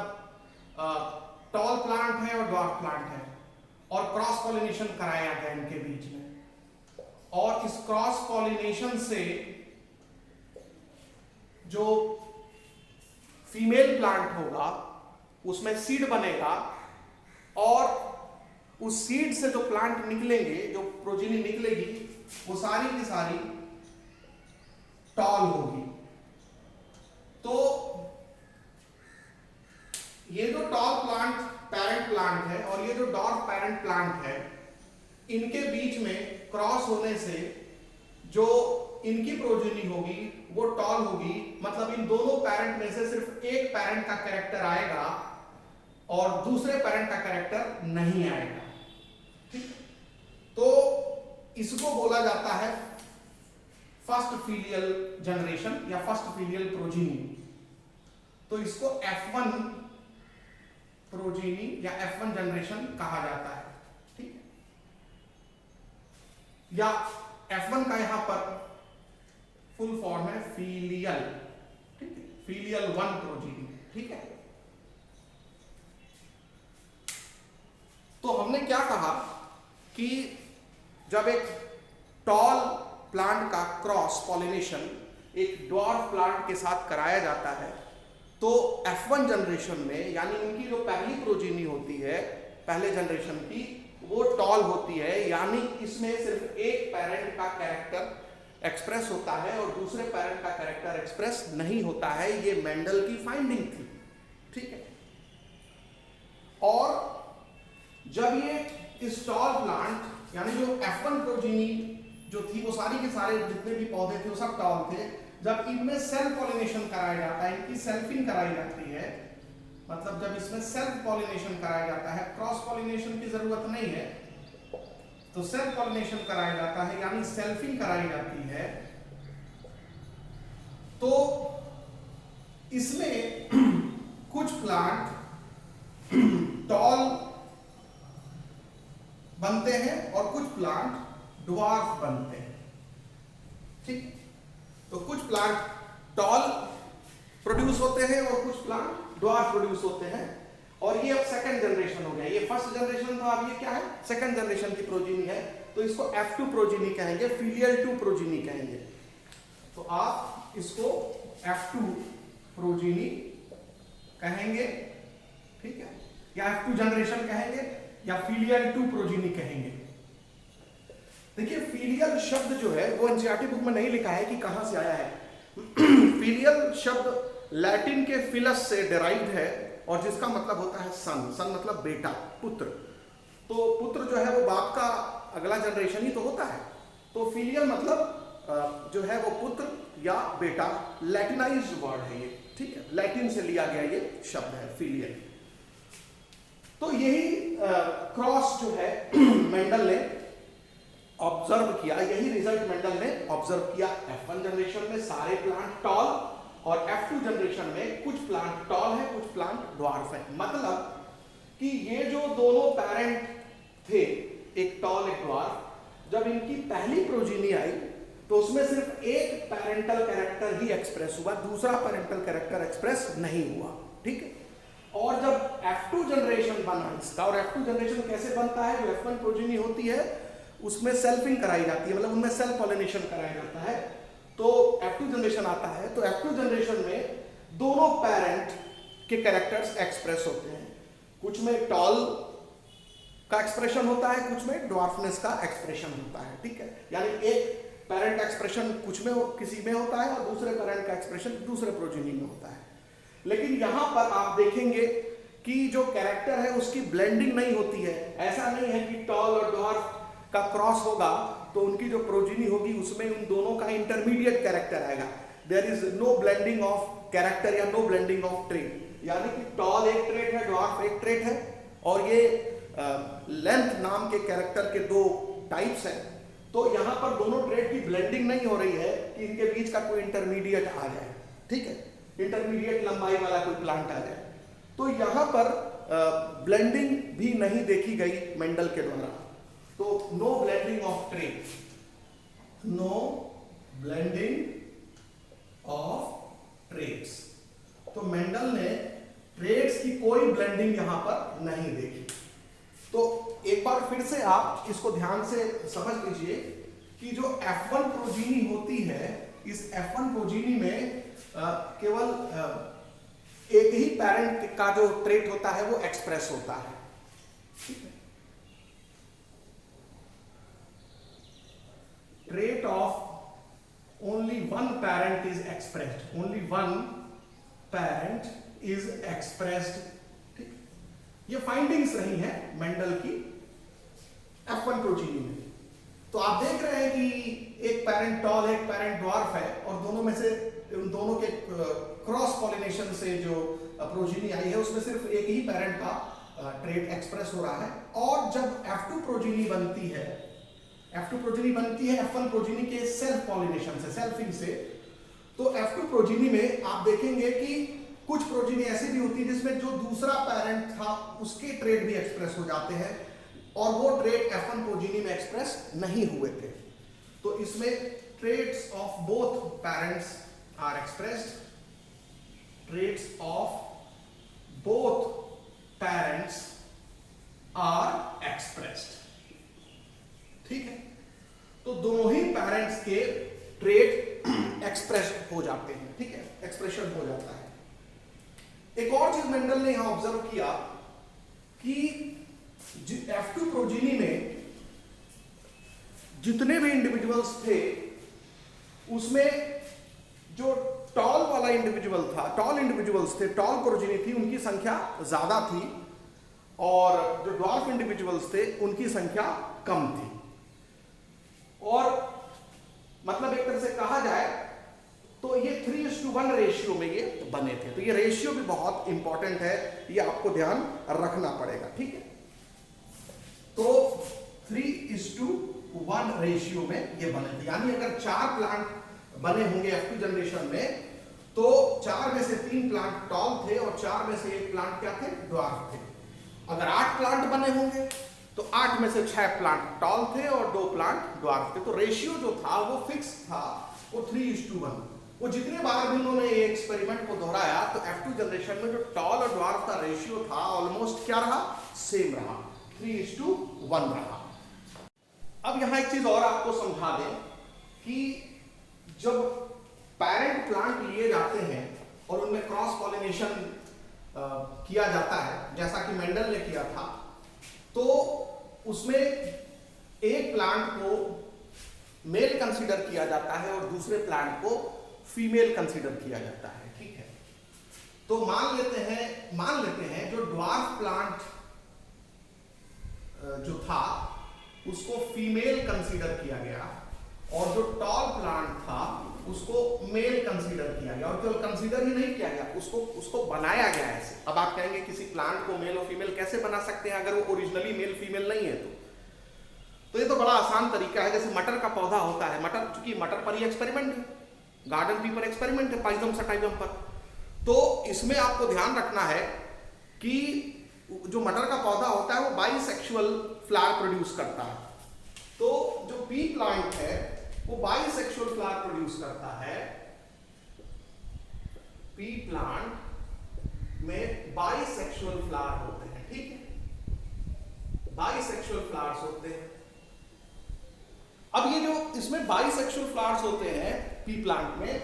टॉल प्लांट है और ड्वार्फ प्लांट है, और क्रॉस पॉलिनेशन कराया गया इनके बीच में, और इस क्रॉस पॉलिनेशन से जो फीमेल प्लांट होगा उसमें सीड बनेगा, और उस सीड से जो प्लांट निकलेंगे, जो प्रोजीनी निकलेगी, वो सारी की सारी टॉल होगी। तो ये जो टॉल प्लांट पेरेंट प्लांट है और ये जो डॉर्फ पेरेंट प्लांट है, इनके बीच में क्रॉस होने से जो इनकी प्रोजेनी होगी वो टॉल होगी, मतलब इन दोनों पेरेंट में से सिर्फ एक पेरेंट का कैरेक्टर आएगा और दूसरे पेरेंट का कैरेक्टर नहीं आएगा, ठीक। तो इसको बोला जाता है फर्स्ट फीलियल जनरेशन या फर्स्ट फीलियल प्रोजीनी। तो इसको F1 प्रोजीनी या F1 जनरेशन कहा जाता है, ठीक है। या F1 का यहां पर फुल फॉर्म है फीलियल, ठीक है, फीलियल 1 प्रोजीनी, ठीक है। तो हमने क्या कहा कि जब एक टॉल प्लांट का क्रॉस पॉलिनेशन एक ड्वार्फ प्लांट के साथ कराया जाता है, तो F1 जनरेशन में, यानी इनकी जो पहली प्रोजीनी होती है पहले जनरेशन की, वो टॉल होती है, यानी इसमें सिर्फ एक पेरेंट का कैरेक्टर एक्सप्रेस होता है और दूसरे पेरेंट का कैरेक्टर एक्सप्रेस नहीं होता है। ये मेंडल की फाइंडिंग थी, ठीक है। और जब ये इस टॉल प्लांट यानी जो F1 प्रोजीनी जो थी वो सारी के सारे जितने भी पौधे थे वो सब टॉल थे, जब इनमें सेल्फ पॉलिनेशन कराया जाता है, इनकी सेल्फिंग कराई जाती है, मतलब जब इसमें सेल्फ पॉलिनेशन कराया जाता है, क्रॉस पॉलिनेशन की जरूरत नहीं है, तो सेल्फ पॉलिनेशन कराया जाता है यानी सेल्फिंग कराई जाती है, तो इसमें कुछ प्लांट टॉल बनते हैं और कुछ प्लांट ड्वार्फ बनते हैं, ठीक। तो कुछ प्लांट टॉल प्रोड्यूस होते हैं और कुछ प्लांट ड्वार्फ प्रोड्यूस होते हैं, और ये अब सेकंड जनरेशन हो गया। ये फर्स्ट जनरेशन था, अब ये क्या है, सेकंड जनरेशन की प्रोजीनी है, तो इसको F2 प्रोजीनी कहेंगे, फीलियल 2 प्रोजीनी कहेंगे। तो आप इसको F2 प्रोजीनी कहेंगे, ठीक है, या F2 जनरेशन कहेंगे या फीलियल 2 प्रोजीनी कहेंगे। देखिए फीलियल शब्द जो है वो एनसीईआरटी बुक में नहीं लिखा है कि कहां से आया है। फीलियल शब्द लैटिन के फिलस से डिराइव्ड है और जिसका मतलब होता है सन। सन मतलब बेटा, पुत्र। तो पुत्र जो है वो बाप का अगला जनरेशन ही तो होता है। तो फीलियल मतलब जो है वो पुत्र या बेटा, लैटिनाइज्ड वर्ड है ये, ठीक है, लैटिन से लिया गया ये शब्द है फीलियल। तो यही क्रॉस जो है मेंडल ने ऑब्जर्व किया, यही रिजल्ट मेंडल ने ऑब्जर्व किया। F1 जनरेशन में सारे प्लांट टॉल और F2 जनरेशन में कुछ प्लांट टॉल है, कुछ प्लांट ड्वार्फ है। मतलब कि ये जो दोनों पेरेंट थे, एक टॉल एक ड्वार्फ, जब इनकी पहली प्रोजीनी आई तो उसमें सिर्फ एक पेरेंटल कैरेक्टर ही एक्सप्रेस हुआ, दूसरा पेरेंटल कैरेक्टर एक्सप्रेस नहीं हुआ, ठीक है। और जब F2 जनरेशन बना इसका, और F2 जनरेशन कैसे बनता है, जो F1 प्रोजीनी होती है उसमें सेल्फिंग कराई जाती है, मतलब उनमें सेल्फ पॉलिनेशन कराया जाता है, तो F2 जनरेशन आता है। तो F2 जनरेशन में दोनों पेरेंट के कैरेक्टर्स एक्सप्रेस होते हैं, कुछ में टॉल का एक्सप्रेशन होता है, कुछ में ड्वार्फनेस का एक्सप्रेशन होता है, ठीक है। यानी एक पेरेंट एक्सप्रेशन कुछ में किसी में होता है और दूसरे पेरेंट का एक्सप्रेशन दूसरे प्रोजीनी में होता है। लेकिन यहां पर आप देखेंगे कि जो कैरेक्टर है उसकी ब्लेंडिंग नहीं होती है। ऐसा नहीं है कि टॉल और ड्वार्फ का क्रॉस होगा तो उनकी जो प्रोजीनी होगी उसमें उन दोनों का इंटरमीडिएट कैरेक्टर आएगा। There is no blending of character या नो ब्लेंडिंग ऑफ ट्रेट, यानी कि टॉल एक ट्रेट है, ड्वार्फ एक ट्रेट है, और ये लेंथ नाम के कैरेक्टर के दो टाइप्स हैं। तो यहां पर दोनों ट्रेट की ब्लेंडिंग नहीं हो रही है कि इनके बीच का कोई इंटरमीडिएट आ जाए, ठीक है, इंटरमीडिएट लंबाई वाला कोई प्लांट आ जाए। तो यहां पर ब्लेंडिंग भी नहीं देखी गई मेंडल के द्वारा। तो no blending of trait, no blending of traits. तो मेंडल ने ट्रेट्स की कोई ब्लेंडिंग यहां पर नहीं देखी। तो एक बार फिर से आप इसको ध्यान से समझ लीजिए कि जो F1 प्रोजीनी होती है, इस F1 प्रोजीनी में केवल एक ही पेरेंट का जो ट्रेट होता है वो एक्सप्रेस होता है, ठीक है। Trait of only one parent is expressed, only one parent is expressed, ठीक। ये फाइंडिंग्स रही हैं मेंडल की F1 प्रोजीनी में। तो आप देख रहे हैं कि एक पेरेंट टॉल है, एक पेरेंट ड्वार्फ है, और दोनों में से उन दोनों के क्रॉस पॉलिनेशन से जो प्रोजीनी आई है उसमें सिर्फ एक ही पेरेंट का ट्रेट एक्सप्रेस हो रहा है। और जब F2 प्रोजीनी बनती है, F2 प्रोजीनी बनती है F1 प्रोजीनी के सेल्फ पॉलिनेशन से, सेल्फिंग से, तो F2 प्रोजीनी में आप देखेंगे कि कुछ प्रोजीनी ऐसी भी होती है जिसमें जो दूसरा पेरेंट था उसके ट्रेट भी एक्सप्रेस हो जाते हैं, और वो ट्रेट F1 प्रोजीनी में एक्सप्रेस नहीं हुए थे। तो इसमें traits of both parents are expressed, traits of both parents are expressed, ठीक है। तो दोनों ही पेरेंट्स के ट्रेट एक्सप्रेस हो जाते हैं, ठीक है, एक्सप्रेशन हो जाता है। एक और चीज मेंडल ने यहां ऑब्जर्व किया कि F2 प्रोजीनी में जितने भी इंडिविजुअल्स थे उसमें जो टॉल वाला इंडिविजुअल था, टॉल इंडिविजुअल्स थे, टॉल प्रोजीनी थी, उनकी संख्या ज्यादा थी, और जो ड्वार्फ इंडिविजुअल्स थे उनकी संख्या कम थी। और मतलब एक तरह से कहा जाए तो ये 3:1 रेशियो में ये बने थे। तो ये रेशियो भी बहुत इंपॉर्टेंट है, ये आपको ध्यान रखना पड़ेगा, ठीक है। तो 3:1 रेशियो में ये बने थे, यानी अगर 4 प्लांट बने होंगे F2 जनरेशन में तो 4 में से 3 प्लांट टॉल थे और 4 में से 1 प्लांट क्या थे, ड्वार्फ थे। अगर 8 प्लांट बने होंगे तो 8 में से 6 प्लांट टॉल थे और 2 प्लांट ड्वार्फ थे। तो रेशियो जो था वो फिक्स था, वो 3:1। वो जितने बार भी उन्होंने ये एक्सपेरिमेंट को दोहराया तो F2 जनरेशन में जो टॉल और ड्वार्फ का रेशियो था ऑलमोस्ट क्या रहा, सेम रहा, 3:1 रहा। अब यहां एक चीज और आपको समझा दें कि जब पेरेंट प्लांट लिए जाते हैं और उनमें क्रॉस पॉलिनेशन किया जाता है, जैसा कि मेंडल ने किया था, तो उसमें एक प्लांट को मेल कंसीडर किया जाता है और दूसरे प्लांट को फीमेल कंसीडर किया जाता है, ठीक है। तो मान लेते हैं जो ड्वार्फ प्लांट जो था उसको फीमेल कंसीडर किया गया और जो टॉल प्लांट था उसको मेल कंसीडर किया गया, और केवल कंसीडर ही नहीं किया गया, उसको बनाया गया ऐसे। अब आप कहेंगे किसी प्लांट को मेल और फीमेल कैसे बना सकते हैं अगर वो ओरिजिनली मेल फीमेल नहीं है? तो ये तो बड़ा आसान तरीका है। जैसे मटर का पौधा होता है, मटर, चूंकि मटर पर ही एक्सपेरिमेंट है, गार्डन पी पर एक्सपेरिमेंट है, पाइजम सटाइजम पर, तो इसमें आपको ध्यान रखना है कि जो मटर का पौधा होता है वो बाइसेक्सुअल फ्लावर प्रोड्यूस करता है। तो जो पी प्लांट है वो बाइसेक्सुअल फ्लावर प्रोड्यूस करता है। पी प्लांट में बाइसेक्सुअल फ्लावर होते हैं, ठीक है, बाइसेक्सुअल फ्लावर्स होते हैं। अब ये जो इसमें बाइसेक्सुअल फ्लावर्स होते हैं पी प्लांट में,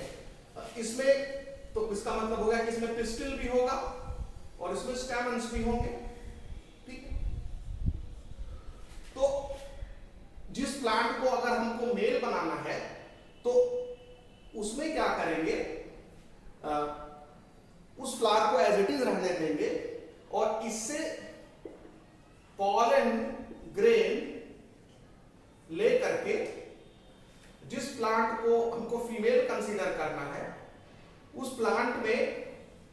इसमें तो इसका मतलब होगा कि इसमें पिस्टिल भी होगा और इसमें स्टैमेंस भी होंगे, ठीक है। तो जिस प्लांट को अगर हमको मेल बनाना है तो उसमें क्या करेंगे, उस फ्लावर को एज इट इज रहने देंगे और इससे पॉलन ग्रेन ले करके जिस प्लांट को हमको फीमेल कंसीडर करना है उस प्लांट में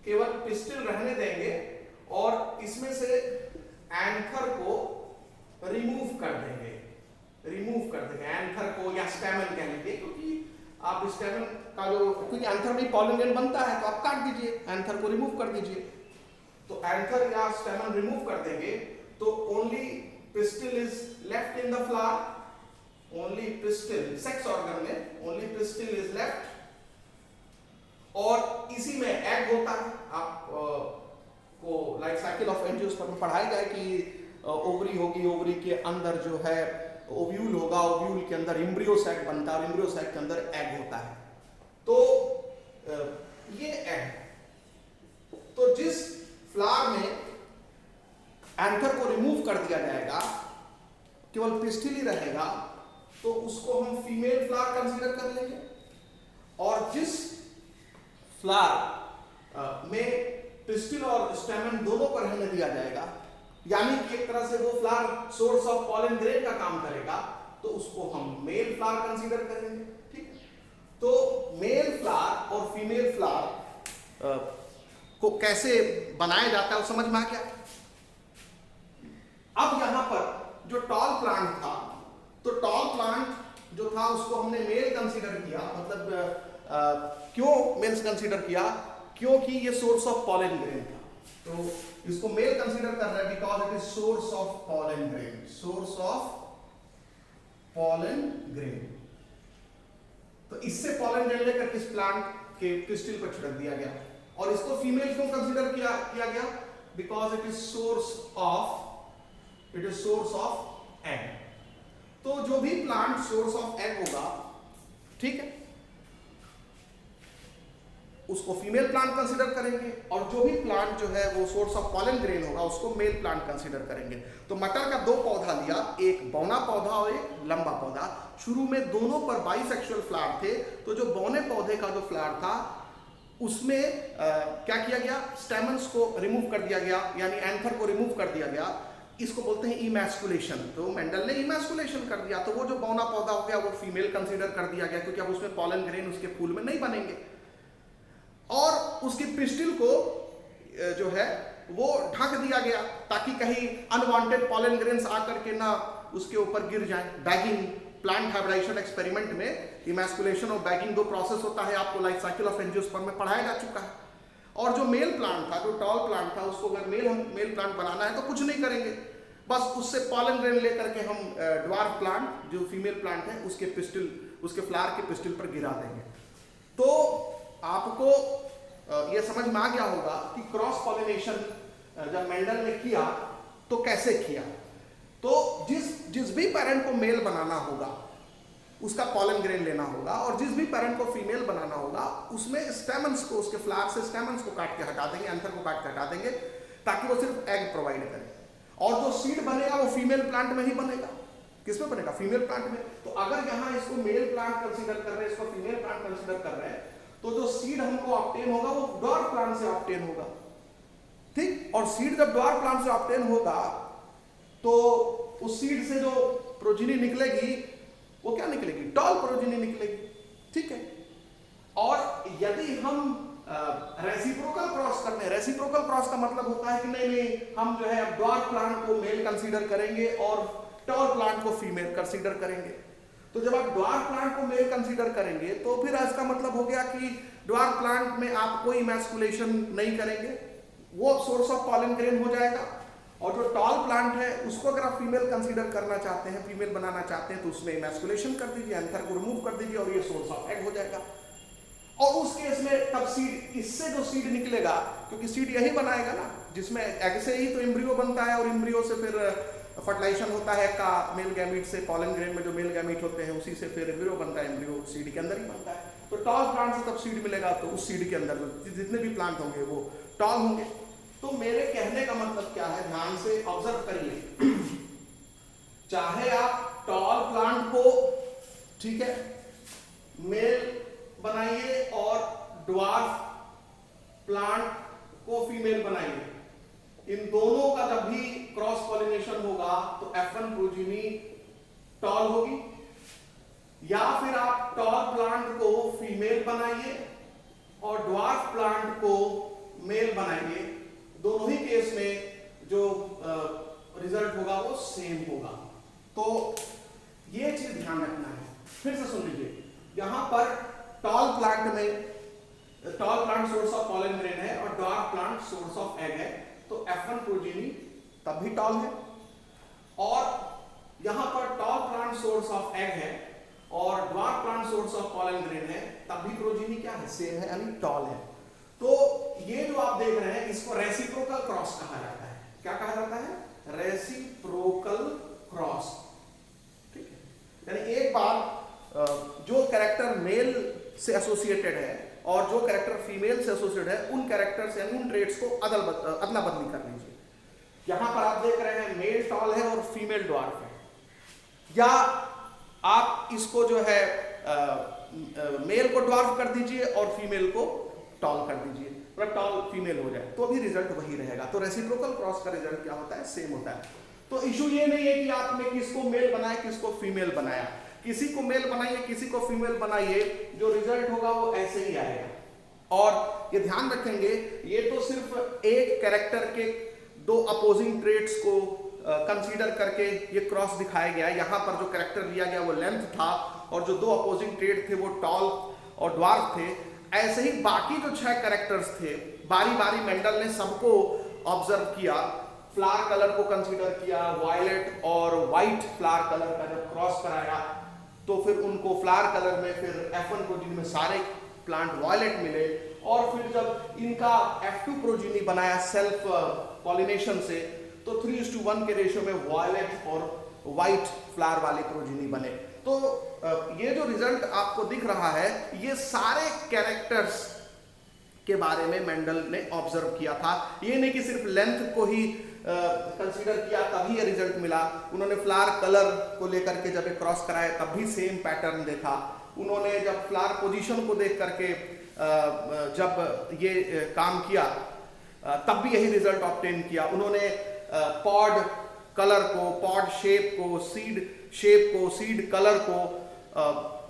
केवल पिस्टिल रहने देंगे और इसमें से एंथर को रिमूव कर देंगे, एंथर को या स्टैमेन कह लीजिए, क्योंकि आप स्टैमेन का जो, क्योंकि एंथर में पॉलन ग्रेन बनता है तो आप काट दीजिए, एंथर को रिमूव कर दीजिए। तो एंथर या स्टैमेन रिमूव कर देंगे तो only pistil is left in the flower, only pistil, sex organ में ओनली पिस्टिल इज लेफ्ट, और इसी में एग होता है। आप को लाइफ साइकिल ऑफ एंजियोस्पर्म में पढ़ाया गया कि ओवरी होगी, ओवरी के अंदर जो है ओव्यूल होगा, ओव्यूल के अंदर एम्ब्रियो सैक बनता है और एम्ब्रियो सैक के अंदर एग होता है। तो ये एग, तो जिस फ्लावर में एंथर को रिमूव कर दिया जाएगा, केवल पिस्टिल ही रहेगा, तो उसको हम फीमेल फ्लावर कंसीडर कर लेंगे। और जिस फ्लावर में पिस्टिल और स्टैमेन दोनों को रहने दिया जाएगा, यानी कि एक तरह से वो flower source of pollen grain का काम करेगा, तो उसको हम मेल फ्लावर कंसीडर करेंगे, ठीक है। तो मेल फ्लावर और फीमेल फ्लावर को कैसे बनाया जाता है वो समझ में आ गया। अब यहां पर जो टॉल प्लांट था, तो टॉल प्लांट जो था उसको हमने मेल कंसीडर किया, मतलब क्यों मेल्स कंसीडर किया, क्योंकि ये सोर्स ऑफ पॉलन ग्रेन था, तो इसको मेल कंसीडर कर रहे हैं because it is source of pollen grain, source of pollen grain. तो इससे पॉलन ग्रेन लेकर किस प्लांट के पिस्टिल पर छिड़क दिया गया, और इसको फीमेल क्यों कंसीडर किया गया, because it is source of egg. तो जो भी प्लांट सोर्स ऑफ एग होगा, ठीक है, उसको फीमेल प्लांट कंसीडर करेंगे, और जो भी प्लांट जो है वो सोर्स ऑफ पॉलन ग्रेन होगा उसको मेल प्लांट कंसीडर करेंगे। तो मटर का दो पौधा लिया, एक बौना पौधा और एक लंबा पौधा। शुरू में दोनों पर बाइसेक्सुअल फ्लावर थे, तो जो बौने पौधे का जो फ्लावर था उसमें क्या किया गया, स्टेमन्स को रिमूव कर दिया गया, यानी एंथर को रिमूव कर दिया गया। इसको बोलते हैं इमैस्कुलेशन। तो मेंडल ने इमैस्कुलेशन कर दिया, तो वो जो बौना पौधा हो गया वो फीमेल कंसीडर कर दिया गया, क्योंकि अब उसमें पॉलन ग्रेन उसके फूल में नहीं बनेंगे। और उसकी पिस्टिल को जो है वो ढक दिया गया ताकि कहीं अनवांटेड पॉलन ग्रेन्स आकर के ना उसके ऊपर गिर जाएं। बैगिंग, प्लांट हाइब्रिडाइजेशन एक्सपेरिमेंट में इमैस्कुलेशन और बैगिंग दो प्रोसेस होता है, आपको लाइफ साइकिल ऑफ एंजियोस्पर्म में पढ़ाया जा चुका है। और जो मेल प्लांट था, जो टॉल प्लांट था, उसको अगर मेल प्लांट बनाना है तो कुछ नहीं करेंगे, बस उससे पॉलन ग्रेन लेकर के हम ड्वार्फ प्लांट जो फीमेल प्लांट है उसके पिस्टिल, उसके फ्लावर के पिस्टिल पर गिरा देंगे। तो आपको यह समझ में आ गया होगा कि क्रॉस पॉलिनेशन जब मेंडल ने किया तो कैसे किया। तो जिस भी पेरेंट को मेल बनाना होगा उसका पॉलन ग्रेन लेना होगा, और जिस भी पेरेंट को फीमेल बनाना होगा उसमें स्टेमन्स को, उसके फ्लावर से स्टेमन्स को काट के हटा देंगे, एंथर को काट के हटा देंगे, ताकि वो सिर्फ एग प्रोवाइड करे। और जो सीड बनेगा वो फीमेल प्लांट में ही बनेगा। किसमें बनेगा? फीमेल प्लांट में। तो अगर यहाँ इसको मेल प्लांट कंसीडर कर रहे हैं, इसको फीमेल प्लांट कंसीडर कर रहे हैं, तो जो सीड हमको ऑब्टेन होगा वो ड्वार्फ प्लांट से ऑब्टेन होगा, ठीक। और सीड जब ड्वार्फ प्लांट से ऑब्टेन होगा तो उस सीड से जो प्रोजेनी निकलेगी वो क्या निकलेगी? टॉल प्रोजेनी निकलेगी, ठीक है। और यदि हम रेसिप्रोकल क्रॉस करते हैं, रेसिप्रोकल क्रॉस का मतलब होता है कि नहीं हम जो है अब ड्वार्फ प्लांट को मेल कंसीडर करेंगे और टॉल प्लांट को फीमेल कंसीडर करेंगे। तो जब आप ड्वार्फ प्लांट को मेल कंसीडर करेंगे तो फिर इसका मतलब हो गया कि ड्वार्फ प्लांट में आप कोई इमैस्कुलेशन नहीं करेंगे, वो सोर्स ऑफ पॉलन ग्रेन हो जाएगा। और जो टॉल प्लांट है उसको अगर आप फीमेल कंसीडर करना चाहते हैं, फीमेल बनाना चाहते हैं, तो उसमें इमैस्कुलेशन कर दीजिए, एंथर को रिमूव कर दीजिए और ये सोर्स ऑफ एग हो जाएगा। और उस केस में तब सीड, इससे जो सीड निकलेगा, क्योंकि सीड यही बनाएगा ना, जिसमें एग से ही तो एम्ब्रियो बनता है और एम्ब्रियो से फिर फर्टिलाइजेशन होता है का मेल गैमीट से, पॉलन ग्रेन में जो मेल गैमीट होते हैं उसी से फिर एम्ब्रियो बनता है, एम्ब्रियो सीड के अंदर ही बनता है। तो टॉल प्लांट से तब सीड मिलेगा, तो उस सीड के अंदर जितने भी प्लांट होंगे वो टॉल होंगे। तो मेरे कहने का मतलब क्या है, ध्यान से ऑब्जर्व करिए, चाहे आप टॉल प्लांट को, ठीक है, मेल बनाइए और ड्वार्फ प्लांट को फीमेल बनाइए, इन दोनों का जब भी क्रॉस पॉलिनेशन होगा तो F1 प्रोजीनी टॉल होगी। या फिर आप टॉल प्लांट को फीमेल बनाइए और ड्वार्फ प्लांट को मेल बनाइए, दोनों ही केस में जो रिजल्ट होगा वो सेम होगा। तो ये चीज ध्यान रखना है। फिर से सुन लीजिए, यहां पर टॉल प्लांट में, tall plant source of pollen grain है और dwarf plant source of egg है, तो F1 प्रोजीनी तब भी टॉल है। और यहां पर tall plant source of egg है और dwarf plant source of pollen grain है, तब भी प्रोजीनी क्या है, सेम है, यानी टॉल है। तो ये जो आप देख रहे हैं इसको रेसिप्रोकल क्रॉस कहा जाता है। क्या कहा जाता है, रेसिप्रोकल क्रॉस, ठीक है। यानी एक बार जो कैरेक्टर मेल से एसोसिएटेड है और जो कैरेक्टर फीमेल से एसोसिएटेड है, उन कैरेक्टर्स यानी उन ट्रेड्स को अदला बदली कर लीजिए। यहां पर आप देख रहे हैं मेल टॉल है और फीमेल ड्वार्फ है, या आप इसको जो है मेल को ड्वार्फ कर दीजिए और फीमेल को टॉल कर दीजिए, मतलब टॉल फीमेल हो जाए, तो भी रिजल्ट वही रहेगा। तो रेसिप्रोकल क्रॉस का रिजल्ट क्या होता है, सेम होता है। तो इशू ये नहीं है कि आपने किसको मेल बनाया किसको फीमेल बनाया, किसी को मेल बनाइए किसी को फीमेल बनाइए, जो रिजल्ट होगा वो ऐसे ही आएगा। और ये ध्यान रखेंगे, ये तो सिर्फ एक कैरेक्टर के दो अपोजिंग ट्रेड्स को कंसीडर करके ये क्रॉस दिखाया गया। यहाँ पर जो कैरेक्टर लिया गया वो लेंथ था और जो दो अपोजिंग ट्रेड थे वो टॉल और ड्वार्फ थे। ऐसे ही बाकी जो 6 कैरेक्टर्स थे, बारी बारी मेंडल ने सबको ऑब्जर्व किया, फ्लावर कलर को कंसीडर किया, वायलेट और व्हाइट फ्लावर कलर का जब क्रॉस कराया तो फिर उनको फ्लावर कलर में फिर F1 प्रोजीनी में सारे प्लांट वायलेट मिले, और फिर जब इनका F2 प्रोजीनी बनाया सेल्फ पॉलिनेशन से, तो 3:1 के रेशियो में वायलेट और व्हाइट फ्लावर वाले प्रोजीनी बने। तो ये जो रिजल्ट आपको दिख रहा है, ये सारे कैरेक्टर्स के बारे में मेंडल ने ऑब्जर्व किया था। ये नहीं कि सिर्फ लेंथ को ही कंसीडर किया तभी ये रिजल्ट मिला। उन्होंने फ्लावर कलर को लेकर के जब ये क्रॉस कराया तब भी सेम पैटर्न देखा। उन्होंने जब फ्लावर पोजीशन को देख करके जब ये काम किया तब भी यही रिजल्ट ऑब्टेन किया। उन्होंने पॉड कलर को, पॉड शेप को, सीड शेप को, सीड कलर को,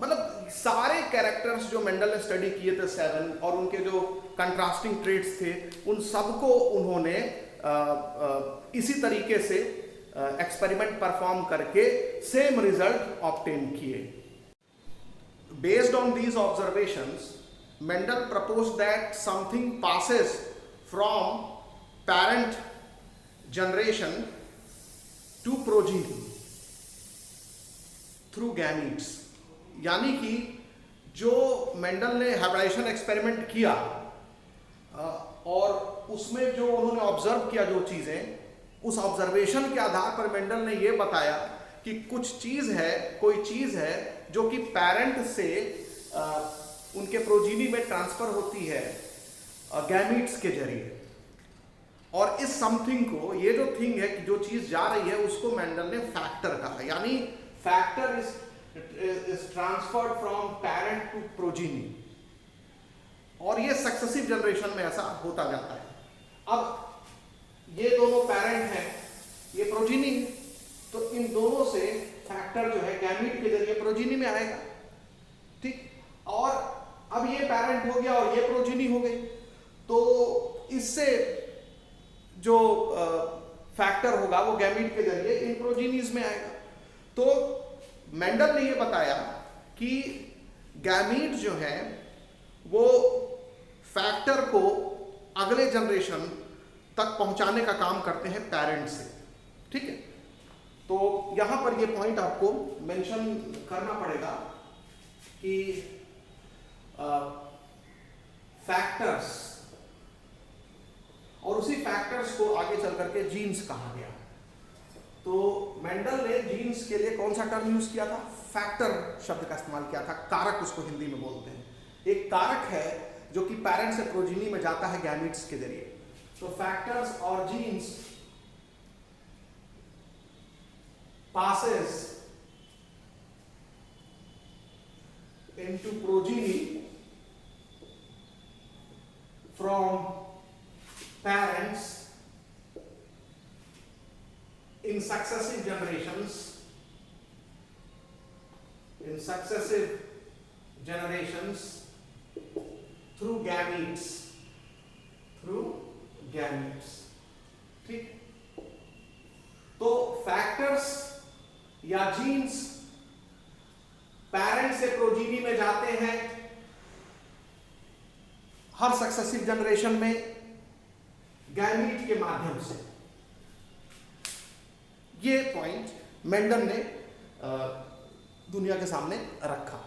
मतलब सारे कैरेक्टर्स जो मेंडल ने स्टडी किए थे 7, और उनके जो कंट्रास्टिंग ट्रेड्स थे उन सबको उन्होंने इसी तरीके से एक्सपेरिमेंट परफॉर्म करके सेम रिजल्ट ऑब्टेन किए। Based on these observations, Mendel proposed that something passes from parent generation to progeny through gametes। यानी कि जो मेंडल ने हाइब्रिडाइजेशन एक्सपेरिमेंट किया और उसमें जो उन्होंने ऑब्जर्व किया जो चीजें, उस ऑब्जर्वेशन के आधार पर मेंडल ने यह बताया कि कुछ चीज है, कोई चीज है जो कि पेरेंट से उनके प्रोजीनी में ट्रांसफर होती है गैमीट्स के जरिए। और इस समथिंग को, ये जो थिंग है कि जो चीज जा रही है, उसको मेंडल ने फैक्टर कहा। यानी factor is transferred from parent to progeny, और ये सक्सेसिव जनरेशन में ऐसा होता जाता है। अब ये दोनों पेरेंट हैं, ये प्रोजीनी है, तो इन दोनों से फैक्टर जो है गैमीट के जरिए प्रोजीनी में आएगा, ठीक। और अब ये पेरेंट हो गया और ये प्रोजीनी हो गई, तो इससे जो फैक्टर होगा वो गैमीट के जरिए इन प्रोजीनीज में आएगा। तो मेंडल ने ये बताया कि गैमीट जो है वो फैक्टर को अगले जनरेशन तक पहुंचाने का काम करते हैं पेरेंट से, ठीक है। तो यहां पर ये पॉइंट आपको मेंशन करना पड़ेगा कि फैक्टर्स, और उसी फैक्टर्स को आगे चल करके जीन्स कहा गया। तो मेंडल ने जीन्स के लिए कौन सा टर्म यूज किया था? फैक्टर शब्द का इस्तेमाल किया था। कारक उसको हिंदी में बोलते हैं। एक कारक है जो कि पेरेंट से प्रोजीनी में जाता है गैमीट्स के जरिए। तो फैक्टर्स और jeans passes into progeny from parents in successive generations, through gametes, ठीक। तो फैक्टर्स या जीन्स पेरेंट से प्रोजीनी में जाते हैं हर सक्सेसिव जनरेशन में गैमीट के माध्यम से। ये पॉइंट मेंडल ने दुनिया के सामने रखा।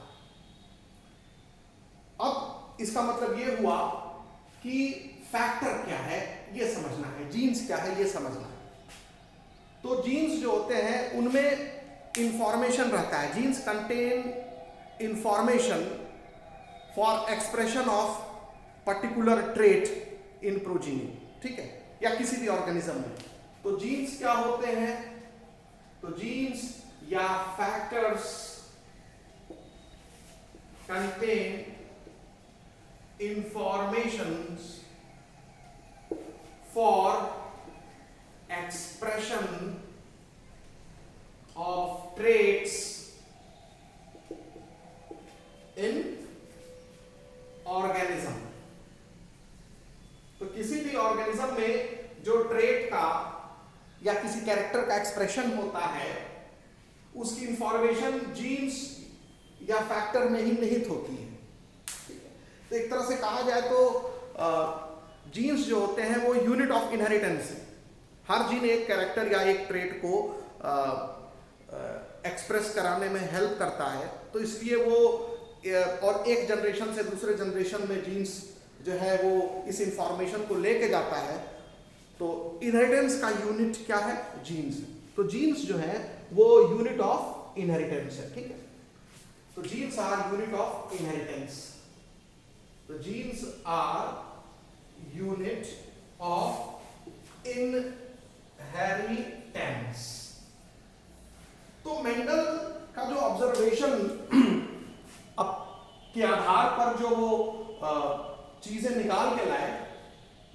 अब इसका मतलब ये हुआ कि फैक्टर क्या है ये समझना है, जीन्स क्या है ये समझना है। तो जीन्स जो होते हैं उनमें इंफॉर्मेशन रहता है। Genes contain information for expression of particular trait in progeny, ठीक है, या किसी भी ऑर्गेनिज्म में। तो जीन्स क्या होते हैं? तो जीन्स या factors contain information for expression of traits in organism। तो किसी भी ऑर्गेनिज्म में जो ट्रेट का या किसी कैरेक्टर का एक्सप्रेशन होता है उसकी इंफॉर्मेशन जीन्स या फैक्टर में ही निहित होती है। तो एक तरह से कहा जाए तो जीन्स जो होते हैं वो यूनिट ऑफ इनहेरिटेंस है। हर जीन एक कैरेक्टर या एक ट्रेट को एक्सप्रेस कराने में हेल्प करता है। तो इसलिए वो और एक जनरेशन से दूसरे जनरेशन में जीन्स जो है वो इस इंफॉर्मेशन को लेके जाता है। तो इनहेरिटेंस का यूनिट क्या है? जीन्स। तो जीन्स जो है वो यूनिट ऑफ इनहेरिटेंस है, ठीक है। तो genes are unit of inheritance. तो genes are unit of inheritance. तो मेंडल का जो ऑब्जर्वेशन अब के आधार पर जो वो चीजें निकाल के लाए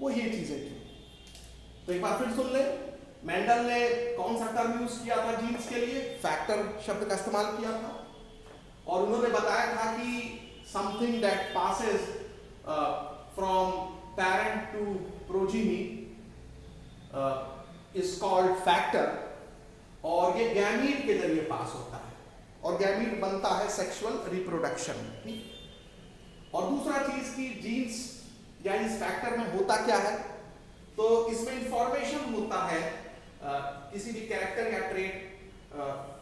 वो ये चीजें थी। तो एक बार फिर सुन ले, मेंडल ने कौन सा टर्म यूज किया था जीन्स के लिए? फैक्टर शब्द का इस्तेमाल किया था। और उन्होंने बताया था कि something that passes from parent to progeny is called factor, और ये गैमीट के जरिए पास होता है, और गैमीट बनता है सेक्सुअल रिप्रोडक्शन। और दूसरा चीज की जीन्स या इस फैक्टर में होता क्या है? तो इसमें इंफॉर्मेशन होता है किसी भी कैरेक्टर या ट्रेट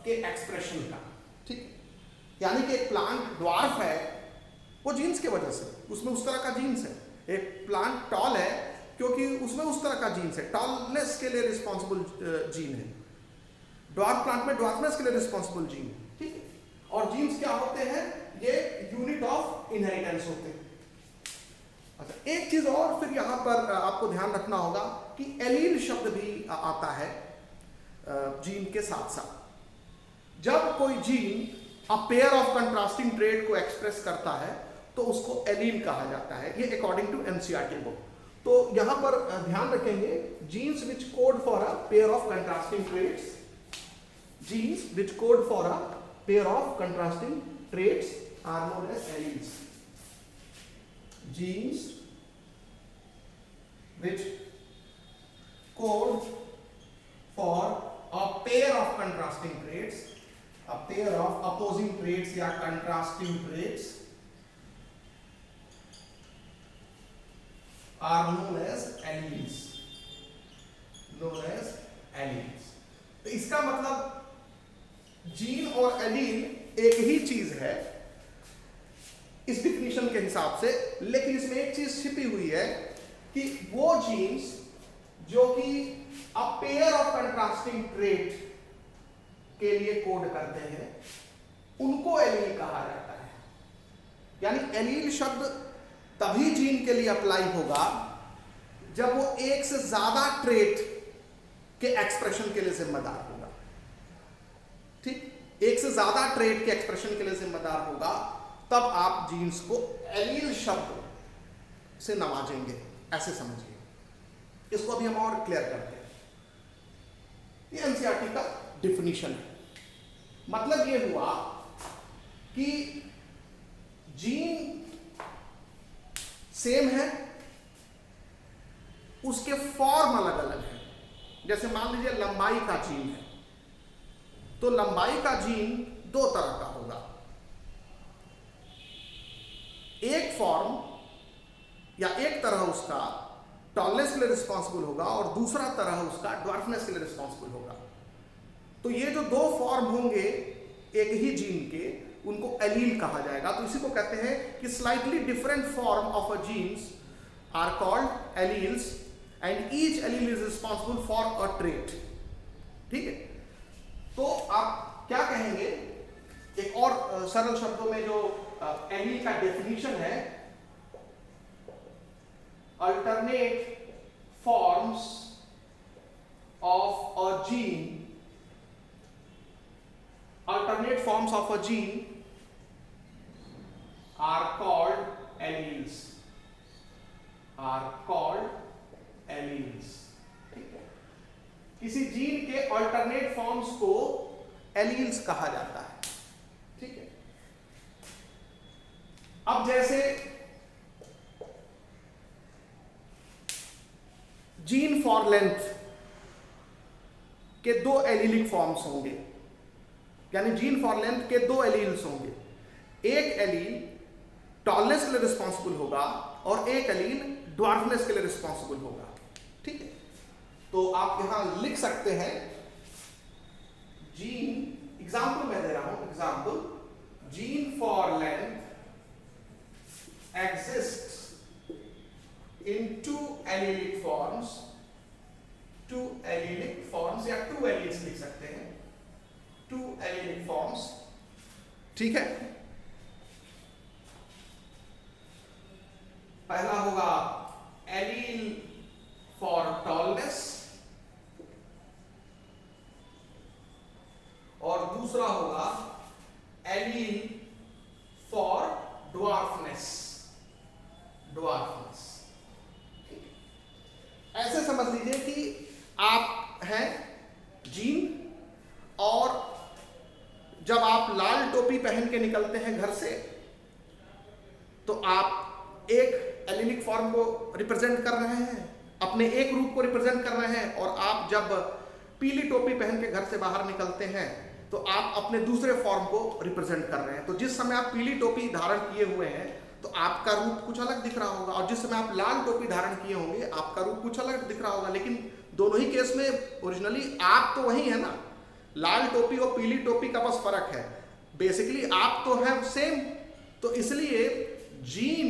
के एक्सप्रेशन का, ठीक। यानी कि एक प्लांट ड्वार्फ है वो जीन्स की वजह से, उसमें उस तरह का जीन्स है। एक प्लांट टॉल है क्योंकि उसमें उस तरह का जीन्स है, टॉलनेस के लिए रिस्पॉन्सिबल जीन है। ड्वार्फ प्लांट में ड्वार्फनेस के लिए रिस्पॉन्सिबल जीन है, ठीक है। और जीन्स क्या होते हैं? ये यूनिट ऑफ इनहेरिटेंस होते हैं। अच्छा, एक चीज और फिर यहां पर आपको ध्यान रखना होगा कि एलील शब्द भी आता है जीन के साथ साथ। जब कोई gene a pair of contrasting trait को एक्सप्रेस करता है तो उसको एलील कहा जाता है, ये अकॉर्डिंग टू एनसीईआरटी बुक। तो यहां पर ध्यान रखेंगे, genes which code for a pair of contrasting traits, genes which code for a pair of contrasting traits are known as alleles. genes which code for a pair of contrasting traits, a pair of opposing traits या contrasting traits are known as alleles, known as alleles। तो इसका मतलब gene और allele एक ही चीज है इस definition के हिसाब से, लेकिन इसमें एक चीज छिपी हुई है कि वो जीन्स जो कि अ पेयर ऑफ कंट्रास्टिंग ट्रेट के लिए कोड करते हैं उनको एलील कहा जाता है। यानी एलील शब्द तभी जीन के लिए अप्लाई होगा जब वो एक से ज्यादा ट्रेट के एक्सप्रेशन के लिए जिम्मेदार होगा। ठीक, एक से ज्यादा ट्रेट के एक्सप्रेशन के लिए जिम्मेदार होगा, तब आप जीन्स को एलील शब्द से नवाजेंगे, ऐसे समझिए। इसको अभी हम और क्लियर करते हैं। ये एनसीईआरटी का डिफिनीशन है। मतलब ये हुआ कि जीन सेम है, उसके फॉर्म अलग अलग है। जैसे मान लीजिए लंबाई का जीन है, तो लंबाई का जीन दो तरह का होगा। एक फॉर्म या एक तरह उसका टॉलनेस के लिए रिस्पॉन्सिबल होगा और दूसरा तरह उसका ड्वार्फनेस के लिए रिस्पॉन्सिबल होगा। तो ये जो दो फॉर्म होंगे एक ही जीन के, उनको एलील कहा जाएगा। तो इसी को कहते हैं कि slightly different form of a genes are called alleles and each allele is responsible for a trait. ठीक है, तो आप क्या कहेंगे, एक और सरल शब्दों में जो एलील का डेफिनेशन है, alternate forms of a gene, alternate forms of a gene are called alleles, are called alleles। ठीक है, किसी जीन के अल्टरनेट फॉर्म्स को एलील्स कहा जाता है। ठीक है, अब जैसे जीन फॉर लेंथ के दो एलीलिक फॉर्म्स होंगे, यानी जीन फॉर लेंथ के दो एलील्स होंगे। एक एलील टॉलनेस के लिए रिस्पॉन्सिबल होगा और एक एलील ड्वार्फनेस के लिए रिस्पॉन्सिबल होगा। ठीक है, तो आप यहां लिख सकते हैं जीन, एग्जाम्पल मैं दे रहा हूं, example, gene for length exists in two allelic forms, two allelic forms या two alleles लिख सकते हैं, two allelic forms। ठीक है, पहला होगा एलील फॉर टॉलनेस और दूसरा होगा एलील फॉर ड्वार्फनेस, ड्वार्फनेस। ऐसे समझ लीजिए कि आप हैं जीन और जब आप लाल टोपी पहन के निकलते हैं घर से, तो आप एक एलीलिक फॉर्म को रिप्रेजेंट कर रहे हैं, अपने एक रूप को रिप्रेजेंट कर रहे हैं। और आप जब पीली टोपी पहन के घर से बाहर निकलते हैं तो आप अपने दूसरे फॉर्म को रिप्रेजेंट कर रहे हैं। तो जिस समय आप पीली टोपी धारण किए हुए हैं तो आपका रूप कुछ अलग दिख रहा होगा, और जिस समय आप लाल टोपी धारण किए होंगे आपका रूप कुछ अलग दिख रहा होगा। लेकिन दोनों ही केस में ओरिजिनली आप तो वही है ना, लाल टोपी और पीली टोपी का बस फर्क है, बेसिकली आप तो है सेम। तो इसलिए जीन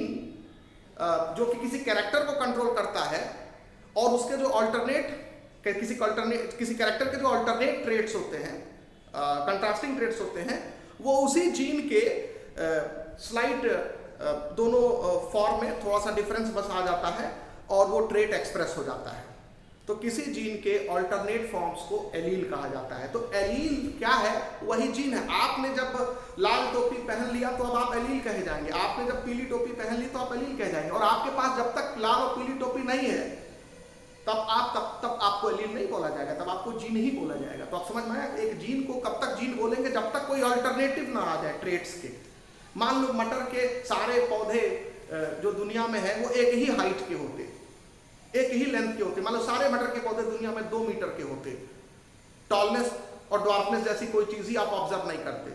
जो कि किसी कैरेक्टर को कंट्रोल करता है और उसके जो किसी कैरेक्टर के जो अल्टरनेट ट्रेट्स होते हैं, कंट्रास्टिंग ट्रेट्स होते हैं, वो उसी जीन के स्लाइट दोनों फॉर्म में थोड़ा सा डिफरेंस बस आ जाता है और वो ट्रेट एक्सप्रेस हो जाता है। तो किसी जीन के अल्टरनेट फॉर्म्स को एलील कहा जाता है। तो एलील क्या है, वही जीन है। आपने जब लाल टोपी पहन लिया तो अब आप एलील कहे जाएंगे, आपने जब पीली टोपी पहन ली तो आप एलील कहे जाएंगे, और आपके पास जब तक लाल और पीली टोपी नहीं है तब आपको एलील नहीं बोला जाएगा, तब आपको जीन ही बोला जाएगा। तो आप समझ में आया, एक जीन को कब तक जीन बोलेंगे, जब तक कोई अल्टरनेटिव ना आ जाए ट्रेट्स के। मान लो मटर के सारे पौधे जो दुनिया में है वो एक ही हाइट के होते, एक ही लेंथ के होते। मतलब सारे मटर के पौधे दुनिया में 2 मीटर के होते। टॉलनेस और ड्वार्फनेस जैसी कोई चीज ही आप ऑब्जर्व नहीं करते।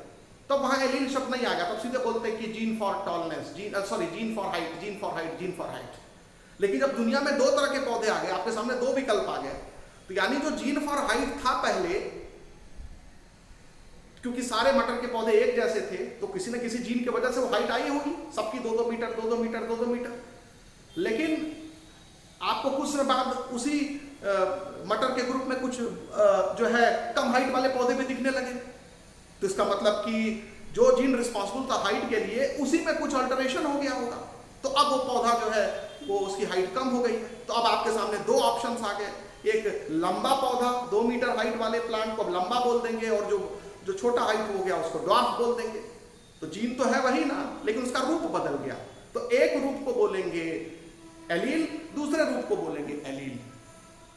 तो वहां एलील शब्द नहीं आएगा, तब सीधे बोलते हैं कि gene for tallness, gene for height, gene for height, gene for height. लेकिन जब दुनिया में 2 तरह के पौधे आ गए, आपके सामने 2 विकल्प आ गए, तो यानी जो जीन फॉर हाइट था पहले, क्योंकि सारे मटर के पौधे एक जैसे थे, तो किसी न किसी जीन की वजह से वो हाइट आई होगी सबकी 2-2 मीटर, 2-2 मीटर, 2-2 मीटर। लेकिन आपको कुछ समय बाद उसी मटर के ग्रुप में कुछ जो है कम हाइट वाले पौधे भी दिखने लगे। तो इसका मतलब कि जो जीन रिस्पॉन्सिबल था हाइट के लिए, उसी में कुछ अल्टरेशन हो गया होगा। तो अब वो पौधा जो है वो उसकी हाइट कम हो गई है। तो अब आपके सामने 2 ऑप्शंस आ गए, एक लंबा पौधा 2 मीटर हाइट वाले प्लांट को अब लंबा बोल देंगे, और जो छोटा हाइट हो गया उसको ड्वार्फ बोल देंगे। तो जीन तो है वही ना, लेकिन उसका रूप बदल गया। तो एक रूप को बोलेंगे एलील, दूसरे रूप को बोलेंगे एलील।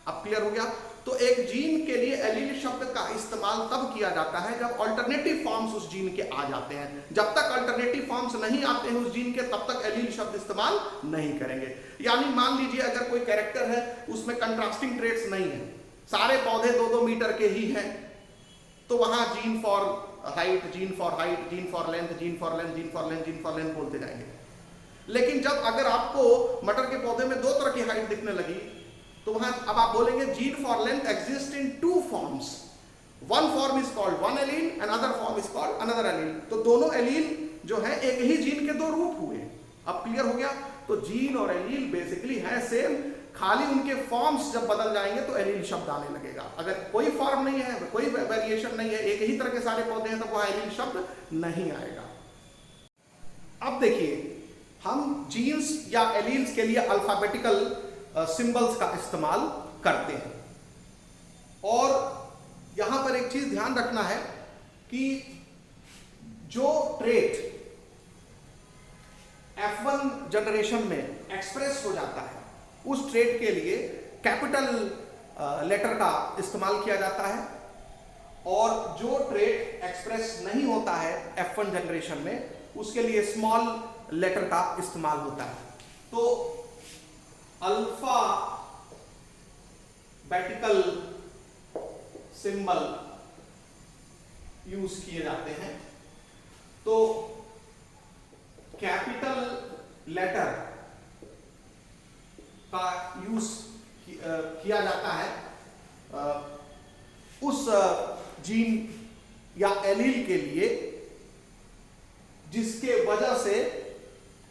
अब क्लियर हो गया? तो एक जीन के लिए एलील शब्द का इस्तेमाल तब किया जाता है जब अल्टरनेटिव फॉर्म्स उस जीन के आ जाते हैं। जब तक अल्टरनेटिव फॉर्म्स नहीं आते हैं उस जीन के, तब तक एलील शब्द इस्तेमाल नहीं करेंगे। यानी मान लीजिए अगर कोई कैरेक्टर है, उसमें कंट्रास्टिंग ट्रेट्स नहीं है, सारे पौधे 2-2 मीटर के ही हैं, तो वहां gene for height, gene for height, gene for length, gene for length, gene for length, gene for length बोलते जाएंगे। लेकिन जब अगर आपको मटर के पौधे में 2 तरह की हाइट दिखने लगी, तो वहां अब आप बोलेंगे gene for length exist in 2 forms, one form is called one allele and other form is called another allele. तो दोनों एलील जो है एक ही जीन के 2 रूप हुए। अब क्लियर हो गया? तो जीन और एलील बेसिकली है सेम, खाली उनके फॉर्म्स जब बदल जाएंगे तो एलील शब्द आने लगेगा। अगर कोई फॉर्म नहीं है, कोई वेरिएशन नहीं है, एक ही तरह के सारे पौधे हैं, तो वह एलील शब्द नहीं आएगा। अब देखिए, हम जीन्स या एलील्स के लिए अल्फाबेटिकल सिंबल्स का इस्तेमाल करते हैं। और यहां पर एक चीज ध्यान रखना है कि जो ट्रेट F1 जनरेशन में एक्सप्रेस हो जाता है, उस ट्रेट के लिए कैपिटल लेटर का इस्तेमाल किया जाता है, और जो ट्रेट एक्सप्रेस नहीं होता है F1 जनरेशन में, उसके लिए स्मॉल लेटर का इस्तेमाल होता है। तो अल्फा बेटिकल सिंबल यूज किए जाते हैं। तो कैपिटल लेटर का यूज किया जाता है उस जीन या एलील के लिए जिसके वजह से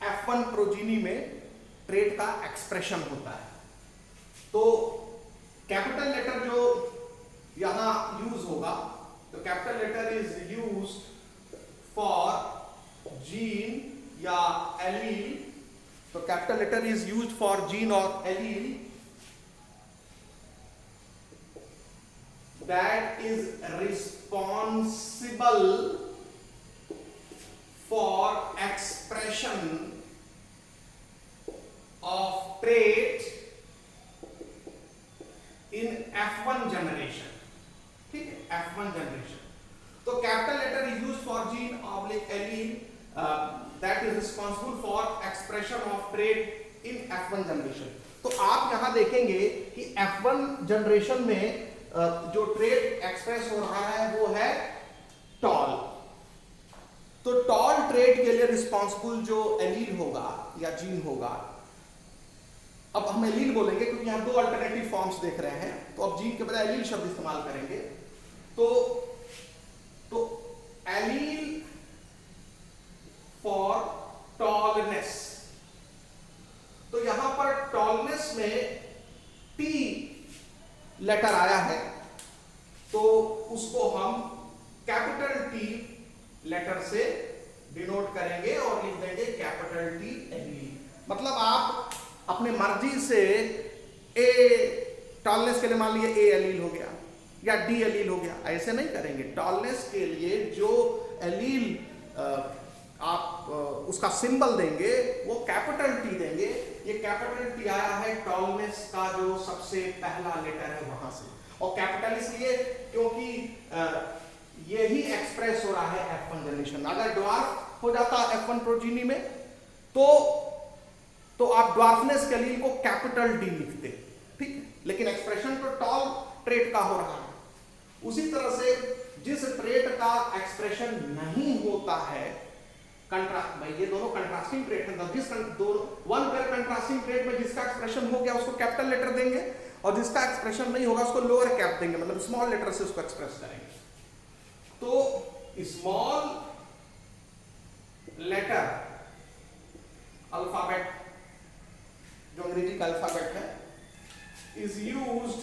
F1 प्रोजीनी में ट्रेट का एक्सप्रेशन होता है। तो कैपिटल लेटर जो यहां यूज होगा, तो capital letter is used for gene या एलील। तो capital letter is used for gene और allele that is responsible for expression of trait in F1 generation। ठीक है, F1 जनरेशन। तो capital letter is used for gene oblique allele that is responsible for expression of trait in F1 generation. तो आप यहां देखेंगे कि F1 generation में जो ट्रेट एक्सप्रेस हो रहा है वो है टॉल। तो टॉल ट्रेट के लिए रिस्पॉन्सिबल जो एलील होगा या जीन होगा, अब हम एलील बोलेंगे क्योंकि यहां 2 अल्टरनेटिव फॉर्म्स देख रहे हैं, तो अब जीन के बजाय एलील शब्द इस्तेमाल करेंगे। तो एलील फॉर टॉलनेस, तो यहां पर टॉलनेस में टी लेटर आया है, तो उसको हम कैपिटल टी लेटर से डिनोट करेंगे और लिख देंगे कैपिटल टी एलील। मतलब आप अपने मर्जी से ए टॉलनेस के लिए मान लीजिए ए एलील हो गया या डी एलील हो गया, ऐसे नहीं करेंगे। टॉलनेस के लिए जो एलील आप उसका सिंबल देंगे वो कैपिटल टी देंगे। ये कैपिटल टी आया है टॉलनेस का जो सबसे पहला लेटर है वहां से, और कैपिटल इसलिए क्योंकि यही एक्सप्रेस हो रहा है F1 जनरेशन। अगर ड्वार्फ हो जाता F1 प्रोजीनी में, तो तो आप ड्वार्फनेस के एलील को कैपिटल डी लिखते, ठीक है, लेकिन एक्सप्रेशन तो टॉल ट्रेट का हो रहा है। उसी तरह से जिस ट्रेट का एक्सप्रेशन नहीं होता है, कंट्रास्ट, भाई ये दोनों कंट्रास्टिंग ट्रेट हैं, जिस वन पेयर कंट्रास्टिंग ट्रेट में जिसका एक्सप्रेशन हो गया उसको कैपिटल लेटर देंगे, और जिसका एक्सप्रेशन नहीं होगा उसको लोअर कैप देंगे, मतलब स्मॉल लेटर से उसको एक्सप्रेस करेंगे। तो स्मॉल लेटर अल्फाबेट, जो अंग्रेजी का अल्फाबेट है, is used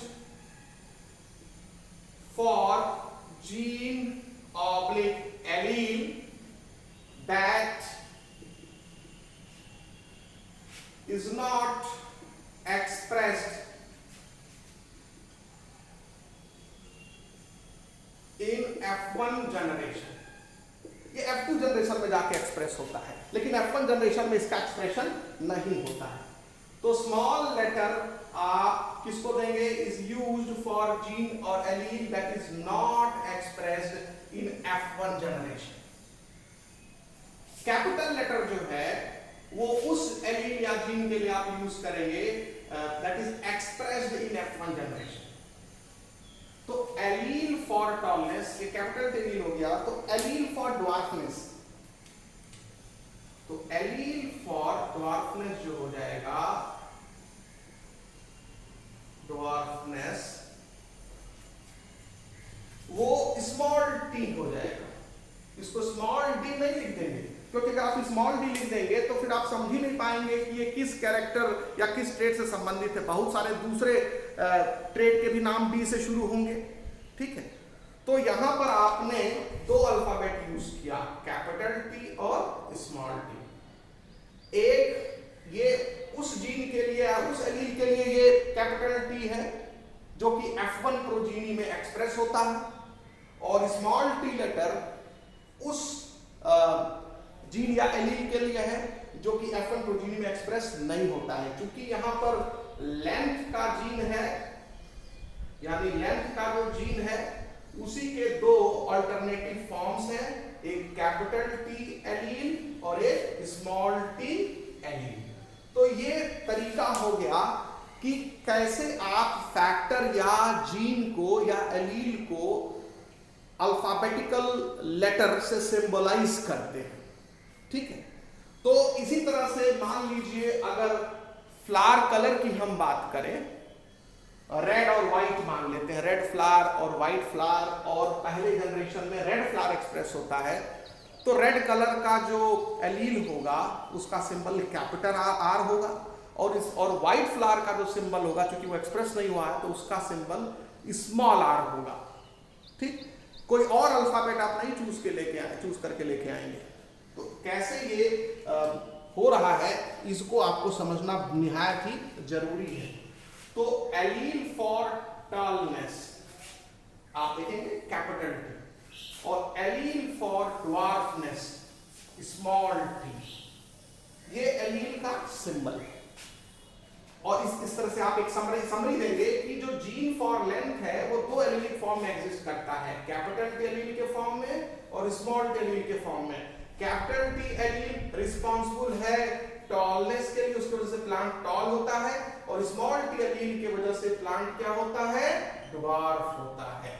for gene oblique allele that is not expressed in F1 generation. ये F2 जनरेशन में जाके एक्सप्रेस होता है, लेकिन F1 जनरेशन में इसका एक्सप्रेशन नहीं होता है। तो स्मॉल लेटर आप किसको देंगे? इज यूज्ड फॉर जीन और allele that is not expressed in F1 generation. Capital letter जो है वो उस एलील या जीन के लिए आप यूज करेंगे that is expressed in F1 generation. तो एलील फॉर टॉलनेस, ये कैपिटल एलील हो गया। तो एलील फॉर ड्वार्फनेस, तो एलील फॉर ड्वार्फनेस जो हो जाएगा, ड्वार्फनेस वो स्मॉल टी हो जाएगा। इसको स्मॉल डी नहीं लिख देंगे, क्योंकि अगर आप स्मॉल डी लिख देंगे तो फिर आप समझ ही नहीं पाएंगे कि ये किस कैरेक्टर या किस ट्रेड से संबंधित है। बहुत सारे दूसरे ट्रेड के भी नाम डी से शुरू होंगे, ठीक है। तो यहां पर आपने दो अल्फाबेट यूज किया, कैपिटल टी और स्मॉल टी। एक ये उस जीन के लिए, उस एलील के लिए ये कैपिटल टी है जो कि F1 प्रोजीनी में एक्सप्रेस होता है, और स्मॉल टी लेटर उस जीन या एलील के लिए है जो कि F1 प्रोजीनी में एक्सप्रेस नहीं होता है। क्योंकि यहां पर लेंथ का जीन है, यानी लेंथ का जो जीन है उसी के दो अल्टरनेटिव फॉर्म्स हैं, एक कैपिटल टी एलील और एक स्मॉल टी एलील। तो ये तरीका हो गया कि कैसे आप फैक्टर या जीन को या एलील को अल्फाबेटिकल लेटर से सिंबलाइज करते हैं, ठीक है। तो इसी तरह से मान लीजिए अगर फ्लावर कलर की हम बात करें, रेड और व्हाइट मान लेते हैं, रेड फ्लावर और व्हाइट फ्लावर, और पहले जनरेशन में रेड फ्लावर एक्सप्रेस होता है, तो रेड कलर का जो एलील होगा उसका सिंबल कैपिटल आर होगा, और व्हाइट फ्लावर का जो सिंबल होगा, क्योंकि वो एक्सप्रेस नहीं हुआ है, तो उसका सिंबल स्मॉल आर होगा, ठीक। कोई और अल्फाबेट आप नहीं चूज करके लेके आएंगे। तो कैसे ये हो रहा है इसको आपको समझना निहायत ही जरूरी है। तो एलील फॉर टॉलनेस आप देखेंगे कैपिटल टी, और allele for dwarfness small T, ये एलील का सिंबल है। और इस तरह से आप एक समरी देंगे कि जो जीन फॉर लेंथ है वो दो एलील फॉर्म में एग्जिस्ट करता है, कैपिटल टी एलील के फॉर्म में और स्मॉल टी एलील के फॉर्म में। कैपिटल टी एलील रिस्पॉन्सिबल है टॉलनेस के लिए, उसकी वजह से प्लांट टॉल होता है, और स्मॉल टी एलील की वजह से प्लांट क्या होता है? ड्वार्फ होता है।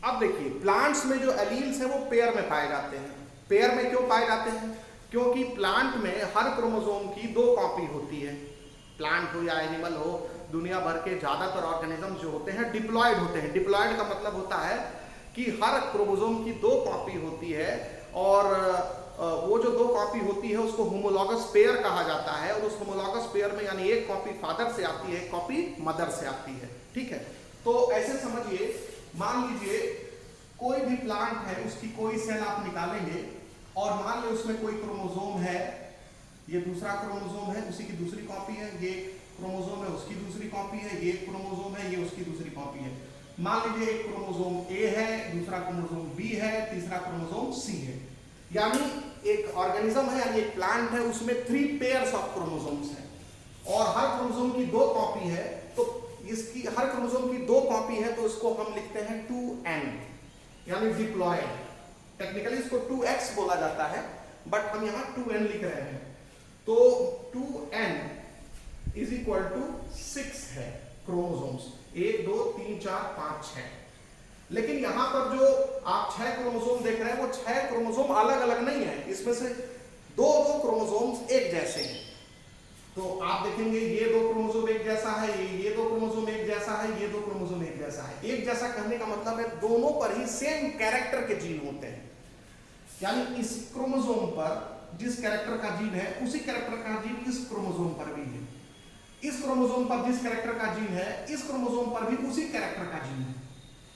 अब देखिए प्लांट्स में जो एलील्स हैं वो पेयर में पाए जाते हैं। पेयर में क्यों पाए जाते हैं? क्योंकि प्लांट में हर क्रोमोसोम की दो कॉपी होती है। प्लांट हो या एनिमल हो, दुनिया भर के ज्यादातर ऑर्गेनिज्म जो होते हैं डिप्लॉयड होते हैं। डिप्लॉयड का मतलब होता है कि हर क्रोमोसोम की दो कॉपी होती है, और वो जो दो कॉपी होती है उसको होमोलॉगस पेयर कहा जाता है, और उस होमोलॉगस पेयर में यानी एक कॉपी फादर से आती है, एक कॉपी मदर से आती है, ठीक है। तो ऐसे समझिए, मान लीजिए कोई भी प्लांट है, उसकी कोई सेल आप निकालेंगे, और मान लो उसमें कोई क्रोमोसोम है, ये दूसरा क्रोमोसोम है, उसी की दूसरी कॉपी है, ये क्रोमोसोम है, उसकी दूसरी कॉपी है, ये क्रोमोसोम है, ये उसकी दूसरी कॉपी है। मान लीजिए एक क्रोमोसोम ए है, दूसरा क्रोमोसोम बी है, तीसरा क्रोमोसोम सी है। यानी एक ऑर्गेनिज्म है, यानी एक प्लांट है, उसमें 3 पेयर्स ऑफ क्रोमोसोम्स हैं, और हर क्रोमोसोम की 2 कॉपी है। तो इसकी हर क्रोमोसोम की 2 कॉपी है, तो इसको हम लिखते हैं 2n, यानी डिप्लॉयड। टेक्निकली इसको 2x बोला जाता है, बट हम यहाँ 2n लिख रहे हैं। तो 2n इज इक्वल टू 6 है क्रोमोसोम्स, 1 2 3 4 5 6। लेकिन यहां पर जो आप 6 क्रोमोसोम देख रहे हैं वो 6 क्रोमोसोम अलग अलग नहीं है, इसमें से दो क्रोमोसोम्स एक जैसे हैं। तो आप देखेंगे ये 2 क्रोमोसोम एक जैसा है, ये 2 क्रोमोसोम एक जैसा है, ये 2 क्रोमोसोम एक जैसा है। एक जैसा कहने का मतलब है दोनों पर ही सेम कैरेक्टर के जीन होते हैं, यानी इस क्रोमोसोम पर जिस कैरेक्टर का जीन है उसी कैरेक्टर का जीन इस क्रोमोसोम पर भी है, इस क्रोमोसोम पर जिस कैरेक्टर का जीन है इस क्रोमोसोम पर भी उसी कैरेक्टर का जीन है,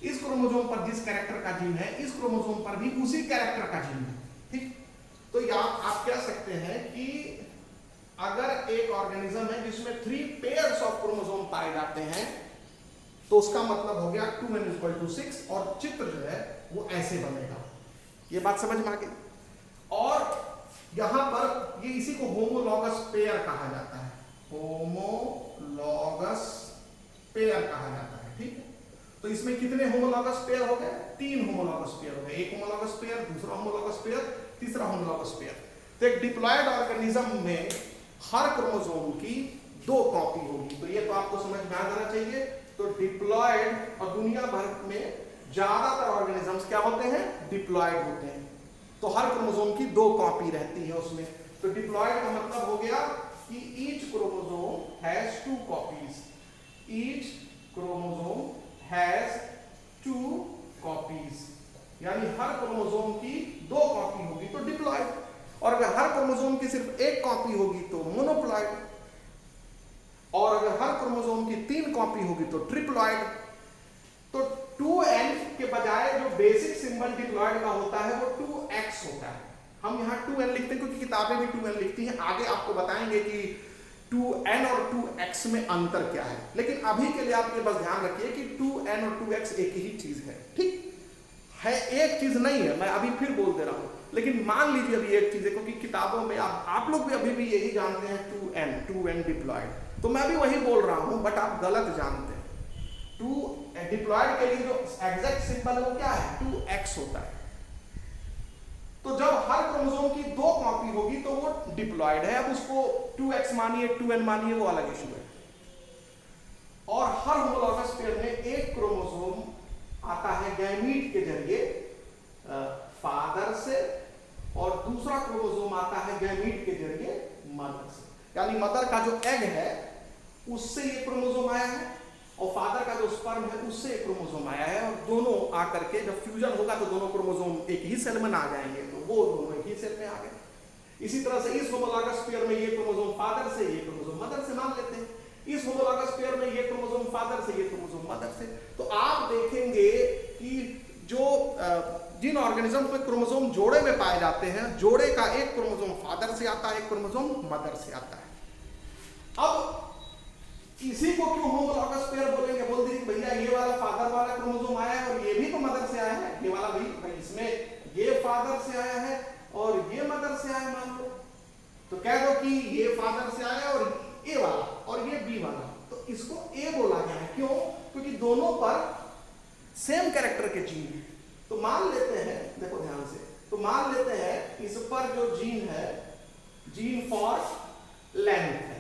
इस क्रोमोसोम पर जिस कैरेक्टर का जीन है इस क्रोमोसोम पर भी उसी कैरेक्टर का जीन है। ठीक, तो यहाँ आप कह सकते हैं कि अगर एक ऑर्गेनिज्म है जिसमें 3 पेयर्स ऑफ क्रोमोसोम पाए जाते हैं तो उसका मतलब हो गया 2n=6, और चित्र जो है वो ऐसे बनेगा। ये बात समझ में आ गई। और यहां पर ये इसी को होमोलॉगस पेयर कहा जाता है, होमोलॉगस पेयर कहा जाता है। ठीक है, तो इसमें कितने होमोलॉगस पेयर हो गए? 3 होमोलॉगस पेयर हो गए, एक होमोलॉगस पेयर, दूसरा होमोलॉगस पेयर, तीसरा होमोलॉगस पेयर। तो एक डिप्लॉयड ऑर्गेनिज्म में हर क्रोमोसोम की 2 कॉपी होगी, तो ये तो आपको समझ में आ जाना चाहिए। तो डिप्लॉयड, और दुनिया भर में ज्यादातर ऑर्गेनिजम्स क्या होते हैं? डिप्लॉयड होते हैं। तो हर क्रोमोसोम की 2 कॉपी रहती है उसमें। तो डिप्लॉयड का मतलब हो गया कि each chromosome has 2 copies, each chromosome has 2 copies, यानी हर क्रोमोसोम की 2 कॉपी होगी तो डिप्लॉयड, और अगर हर क्रोमोसोम की सिर्फ 1 कॉपी होगी तो मोनोप्लॉयड, और अगर हर क्रोमोसोम की 3 कॉपी होगी तो ट्रिप्लॉयड। तो 2n के बजाय जो बेसिक सिंबल डिप्लॉयड का होता है वो 2x होता है। हम यहाँ 2n लिखते हैं क्योंकि किताबें भी 2n लिखती हैं, आगे आपको बताएंगे कि 2n और 2x में अंतर क्या है। लेकिन अभी के लिए आप ये बस ध्यान रखिए कि 2n और 2x एक ही चीज है। ठीक है, एक चीज नहीं है, मैं अभी फिर बोल दे रहा हूं, लेकिन मान लीजिए अभी एक चीज है, क्योंकि किताबों में आप लोग भी अभी भी यही जानते हैं 2n डिप्लॉयड, तो मैं भी वही बोल रहा हूं, बट आप गलत जानते हैं। 2 डिप्लॉयड के लिए जो एग्जैक्ट सिंबल है वो क्या है? 2x होता है। तो जब हर क्रोमोसोम की 2 कॉपी होगी तो वो डिप्लॉयड है। अब उसको 2x मानिए 2n मानिए, वो अलग इशू है। और हर होमोलॉगस पेयर में एक क्रोमोसोम आता है गैमीट के जरिए फादर से, और दूसरा क्रोमोसोम आता है गैमीट के जरिए मदर से, यानी मदर का जो एग है उससे ये क्रोमोसोम आया है, और फादर का जो स्पर्म है उससे एक क्रोमोसोम आया है, और दोनों आकर के जब फ्यूजन होगा तो दोनों क्रोमोसोम एक ही सेल में आ जाएंगे, तो वो दोनों एक ही सेल में आ गए। इसी तरह से इस होमोलॉगस पेयर में ये क्रोमोसोम फादर से, ये क्रोमोसोम मदर से मान लेते हैं। इस होमोलॉगस पेयर में ये क्रोमोसोम फादर से, ये क्रोमोसोम मदर से। तो आप देखेंगे कि जो जिन ऑर्गेनिज्म में क्रोमोसोम जोड़े में पाए जाते हैं, जोड़े का एक क्रोमोसोम फादर से आता है, एक क्रोमोसोम मदर से आता है। अब इसी को क्यों होमोलॉगस पेयर बोलेंगे? बोल दीजिए भैया ये वाला फादर वाला क्रोमोसोम आया है और ये भी तो मदर से आया है, ये वाला भाई इसमें ये फादर से आया है और ये मदर से आया मान लो, तो कह दो कि ये फादर से आया और ए वाला और ये बी वाला, तो इसको ए बोला गया है। क्यों? क्योंकि दोनों पर सेम कैरेक्टर के जीन है। तो मान लेते हैं, देखो ध्यान से, तो मान लेते हैं इस पर जो जीन है, जीन फॉर लेंथ है,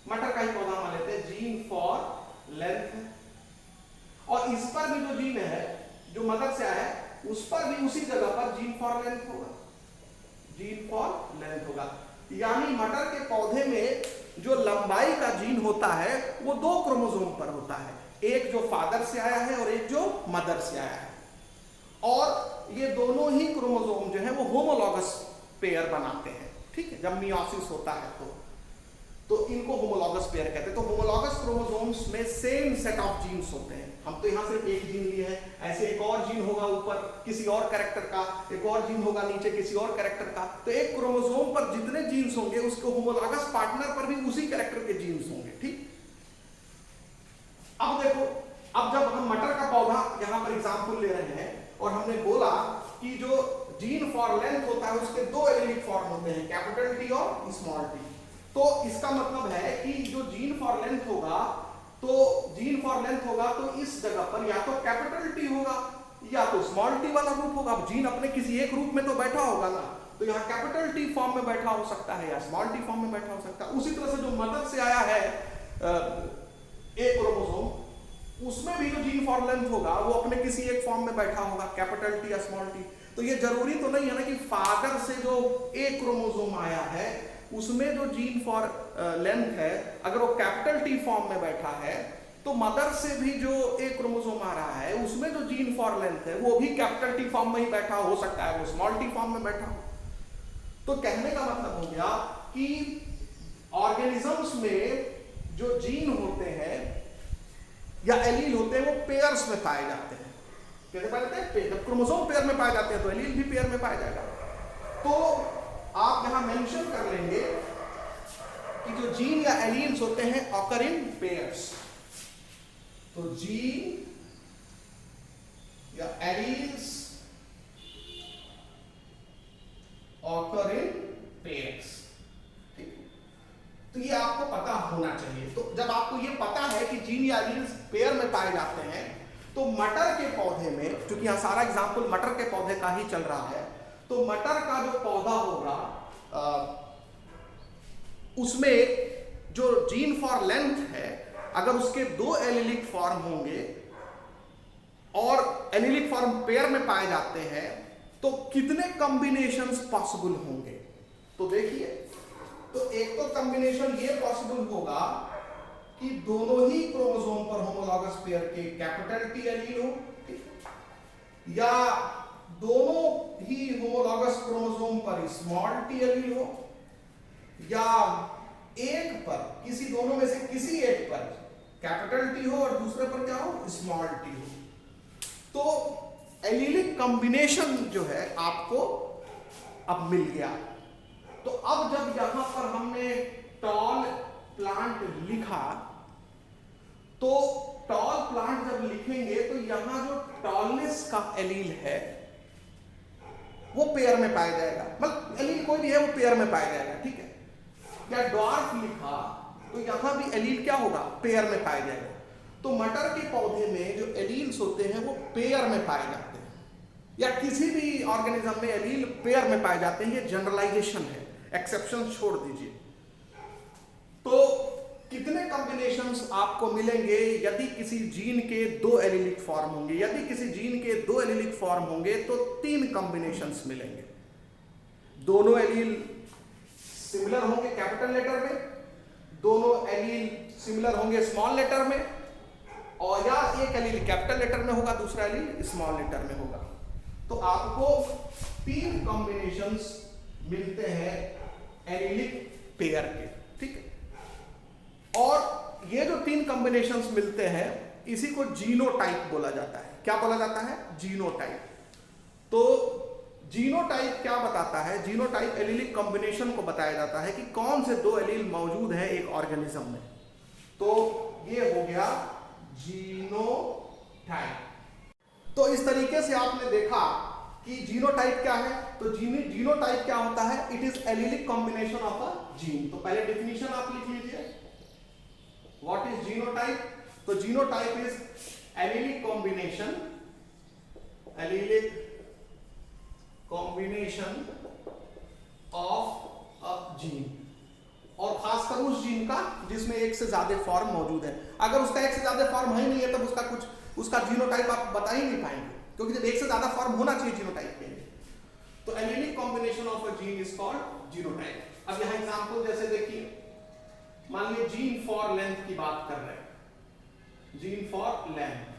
मटर का ही पौधा मान लेते हैं, जीन फॉर लेंथ है, और इस पर भी जो जीन है जो मदर से आया है उस पर भी उसी जगह पर जीन फॉर लेंथ होगा, जीन फॉर लेंथ होगा। यानी मटर के पौधे में जो लंबाई का जीन होता है वो 2 क्रोमोसोम पर होता है, एक जो फादर से आया है और एक जो मदर से आया है, और ये दोनों ही क्रोमोसोम जो है वो होमोलॉगस पेयर बनाते हैं। ठीक है, जब मियोसिस होता है तो इनको होमोलॉगस पेयर कहते हैं। तो होमोलॉगस क्रोमोसोम्स में सेम सेट ऑफ जीन्स होते हैं। हम तो यहाँ सिर्फ एक जीन लिए हैं, ऐसे एक और जीन होगा ऊपर किसी और कैरेक्टर का, एक और जीन होगा नीचे किसी और कैरेक्टर का। तो एक क्रोमोसोम पर जितने जीन्स होंगे उसके होमोलॉगस पार्टनर पर भी उसी कैरेक्टर के जीन्स होंगे। ठीक, अब देखो, अब जब हम मटर का पौधा यहाँ पर एग्जाम्पल ले रहे हैं और हमने बोला कि जो जीन फॉर लेंथ होता है उसके 2 एलिलिक फॉर्म होते हैं, कैपिटल टी और स्मॉल टी। तो इसका मतलब है कि जो जीन फॉर लेंथ होगा, तो जीन फॉर लेंथ होगा तो इस जगह पर या तो कैपिटल टी होगा या तो स्मॉल टी वाला रूप होगा। अब जीन अपने किसी एक रूप में तो बैठा होगा ना, तो यहाँ कैपिटल टी फॉर्म में बैठा हो सकता है या स्मॉल टी फॉर्म में बैठा हो सकता है। उसी तरह से जो मदर से आया है ए क्रोमोसोम, उसमें भी जो जीन फॉर लेंथ होगा वो अपने किसी एक फॉर्म में बैठा होगा, कैपिटल टी या स्मॉल टी। तो ये जरूरी तो नहीं है ना कि फादर से जो ए क्रोमोसोम आया है उसमें जो जीन फॉर लेंथ है अगर वो कैपिटल टी फॉर्म में बैठा है, तो मदर से भी जो ए क्रोमोसोम आ रहा है उसमें जो जीन फॉर लेंथ है वो भी कैपिटल टी फॉर्म में ही बैठा हो सकता है, वो स्मॉल टी फॉर्म में बैठा हो। तो कहने का मतलब हो गया कि ऑर्गेनिजम्स में जो जीन होते हैं या एलील होते हैं वो पेयर्स में पाए जाते हैं। कैसे पाए जाते हैं? जब क्रोमोसोम पेयर में पाए जाते हैं तो एलील भी पेयर में पाया जाएगा। तो आप यहां मेंशन कर लेंगे कि जो जीन या एलील्स होते हैं ऑकर इन पेयर्स। तो जीन या एलील्स ऑकर इन पेयर्स, ठीक। तो ये आपको पता होना चाहिए। तो जब आपको ये पता है कि जीन या एलील्स पेयर में पाए जाते हैं, तो मटर के पौधे में, क्योंकि यहां सारा एग्जांपल मटर के पौधे का ही चल रहा है, तो मटर का जो पौधा होगा उसमें जो जीन फॉर लेंथ है, अगर उसके दो एलिलिक फॉर्म होंगे और एलिलिक फॉर्म पेयर में पाए जाते हैं, तो कितने कॉम्बिनेशंस पॉसिबल होंगे? तो देखिए, तो एक तो कॉम्बिनेशन ये पॉसिबल होगा कि दोनों ही क्रोमोसोम पर होमोलॉगस पेयर के कैपिटल टी एलील हो, या दोनों ही होमोलॉगस क्रोमोसोम पर स्मॉल टी एलील हो, या एक पर, किसी दोनों में से किसी एक पर कैपिटल टी हो और दूसरे पर क्या हो? स्मॉल टी हो। तो एलीलिक कॉम्बिनेशन जो है आपको अब मिल गया। तो अब जब यहां पर हमने टॉल प्लांट लिखा, तो टॉल प्लांट जब लिखेंगे तो यहां जो टॉलनेस का एलील है वो पेयर में पाया जाएगा, मतलब एलील कोई भी है वो पेयर में पाया जाएगा, ठीक है। या ड्वार्फ लिखा तो यहां भी एलील क्या होगा? पेयर में पाया जाएगा। तो मटर के पौधे में जो एलील्स होते हैं वो पेयर में पाए जाते हैं, या किसी भी ऑर्गेनिज्म में एलील पेयर में पाए जाते हैं। ये जनरलाइजेशन है, एक्सेप्शन छोड़ दीजिए। तो कितने कॉम्बिनेशंस आपको मिलेंगे यदि किसी जीन के दो एलीलिक फॉर्म होंगे? यदि किसी जीन के दो एलीलिक फॉर्म होंगे तो 3 कॉम्बिनेशंस मिलेंगे। दोनों एलील सिमिलर होंगे कैपिटल लेटर में, दोनों एलील सिमिलर होंगे स्मॉल लेटर में, और या एक एलील कैपिटल लेटर में होगा, दूसरा एलील स्मॉल लेटर में होगा। तो आपको 3 कॉम्बिनेशंस मिलते हैं एलीलिक पेयर के, ठीक है। और ये जो 3 कॉम्बिनेशंस मिलते हैं इसी को जीनोटाइप बोला जाता है। क्या बोला जाता है? जीनोटाइप। तो जीनोटाइप क्या बताता है? जीनोटाइप एलीलिक कॉम्बिनेशन को बताया जाता है कि कौन से 2 एलील मौजूद है एक ऑर्गेनिज्म में। तो ये हो गया जीनोटाइप। तो इस तरीके से आपने देखा कि जीनोटाइप क्या है। तो जीनोटाइप क्या होता है? It is allelic combination of a gene. तो पहले डेफिनेशन आप लिख लीजिए, व्हाट इज जीनोटाइप। तो genotype is allelic combination of a gene, और खासकर उस जीन का जिसमें एक से ज्यादा फॉर्म मौजूद है। अगर उसका एक से ज्यादा फॉर्म है नहीं है तब उसका जीनोटाइप आप बता ही नहीं पाएंगे, क्योंकि जब एक से ज्यादा फॉर्म होना चाहिए जीनोटाइप के लिए। तो allelic combination of a gene is called genotype. अब यहां एग्जांपल जैसे देखिए, मान लीजिए जीन फॉर लेंथ की बात कर रहे हैं। Gene for length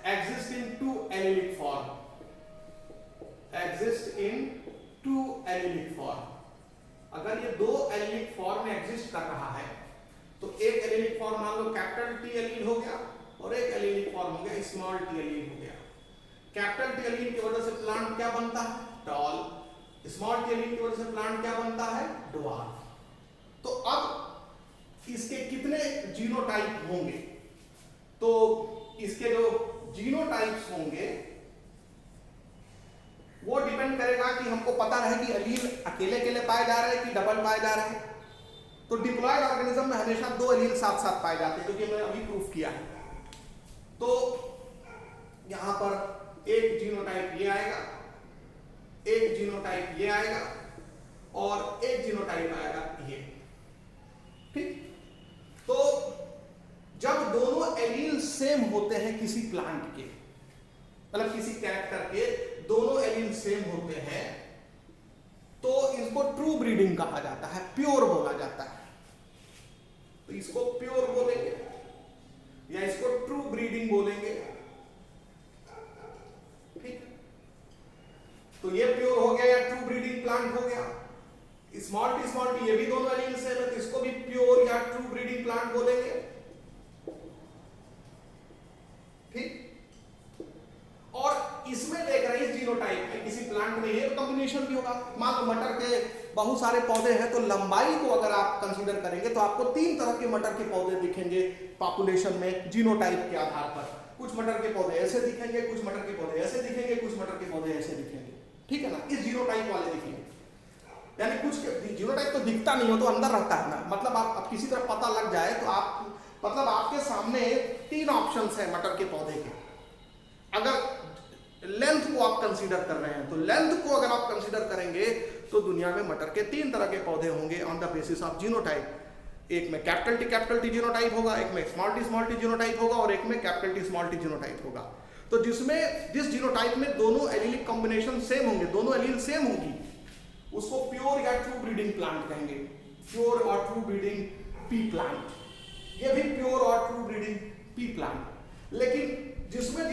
exist in 2 allelic form, exist in 2 allelic form। अगर ये 2 एलीलिक फॉर्म में एग्जिस्ट कर रहा है तो एक एलीलिक फॉर्म मान लो कैपिटल टी एलील हो गया और एक एलीलिक फॉर्म हो गया स्मॉल टी एलील हो गया। कैपिटल टी एलील की वजह से प्लांट क्या बनता है? टॉल। स्मॉल टी एलील की वजह से प्लांट क्या बनता है? ड्वार्फ। तो अब इसके कितने जीनोटाइप होंगे? तो इसके जो जीनोटाइप्स होंगे वो डिपेंड करेगा कि हमको पता रहे कि एलील अकेले अकेले पाए जा रहे हैं कि डबल पाए जा रहे हैं। तो डिप्लॉयड ऑर्गेनिज्म में हमेशा 2 एलील साथ साथ पाए जाते हैं, क्योंकि मैंने अभी प्रूफ किया है। तो यहां पर एक जीनोटाइप ये आएगा, एक जीनोटाइप ये आएगा और एक जीनोटाइप आएगा ये। ठीक, तो जब दोनों एलील सेम होते हैं किसी प्लांट के, मतलब किसी कैरेक्टर के दोनों एलील सेम होते हैं, तो इसको ट्रू ब्रीडिंग कहा जाता है, प्योर बोला जाता है। तो इसको प्योर बोलेंगे या इसको ट्रू ब्रीडिंग बोलेंगे। ठीक, तो ये प्योर हो गया या ट्रू ब्रीडिंग प्लांट हो गया। स्मॉल टी ये भी दोनों एलील सेम है, तो इसको भी प्योर या ट्रू ब्रीडिंग प्लांट बोलेंगे। ठीक, और इसमें देख रहे हैं इस जीनोटाइप में किसी प्लांट में ये कॉम्बिनेशन भी होगा। मान लो मटर के बहुत सारे पौधे हैं, तो लंबाई को अगर आप कंसीडर करेंगे तो आपको 3 तरह के मटर के पौधे दिखेंगे पॉपुलेशन में जीनोटाइप के आधार पर। कुछ मटर के पौधे ऐसे दिखेंगे, कुछ मटर के पौधे ऐसे दिखेंगे, कुछ मटर के पौधे ऐसे दिखेंगे। ठीक है ना, इस जीनोटाइप वाले दिखेंगे। यानी कुछ जीनोटाइप तो दिखता नहीं हो तो अंदर रहता है ना, मतलब आप किसी तरह पता लग जाए तो आप, मतलब आपके सामने 3 ऑप्शंस है मटर के पौधे के। अगर लेंथ को आप कंसीडर कर रहे हैं तो लेंथ को अगर आप कंसीडर करेंगे तो दुनिया में मटर के 3 तरह के पौधे होंगे on the basis of genotype. एक में कैपिटल टी जीनोटाइप होगा, एक में स्मॉल टी जीनोटाइप होगा और एक में capital T small T genotype होगा। तो जिस जीनोटाइप में दोनों एलीलिक कॉम्बिनेशन सेम होंगे, दोनों एलील सेम होगी, उसको प्योर या ट्रू ब्रीडिंग प्लांट कहेंगे। प्योर और ट्रू ब्रीडिंग पी प्लांट, ये भी प्योर और ट्रू ब्रीडिंग पी प्लांट। लेकिन जिसके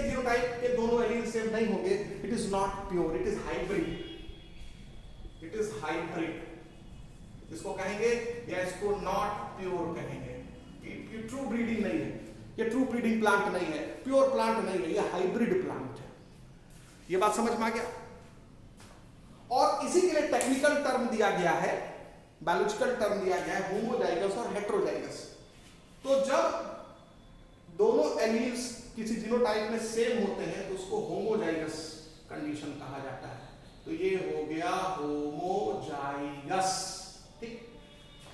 जीनोटाइप के दोनों एलील सेम नहीं होंगे, it is not pure, it is hybrid. It is hybrid इसको कहेंगे, या इसको नॉट प्योर कहेंगे। ये ट्रू ब्रीडिंग नहीं है, ये ट्रू ब्रीडिंग प्लांट नहीं है, प्योर प्लांट नहीं है, ये हाइब्रिड प्लांट है। ये बात समझ में आ गया। और इसी के लिए टेक्निकल टर्म दिया गया है, बायोलॉजिकल टर्म दिया गया है, होमोजाइगस और हेटेरोजाइगस। तो जब दोनों एलील्स किसी जीनोटाइप में सेम होते हैं तो उसको होमोजाइगस कंडीशन कहा जाता है। तो ये हो गया होमोजाइगस। ठीक,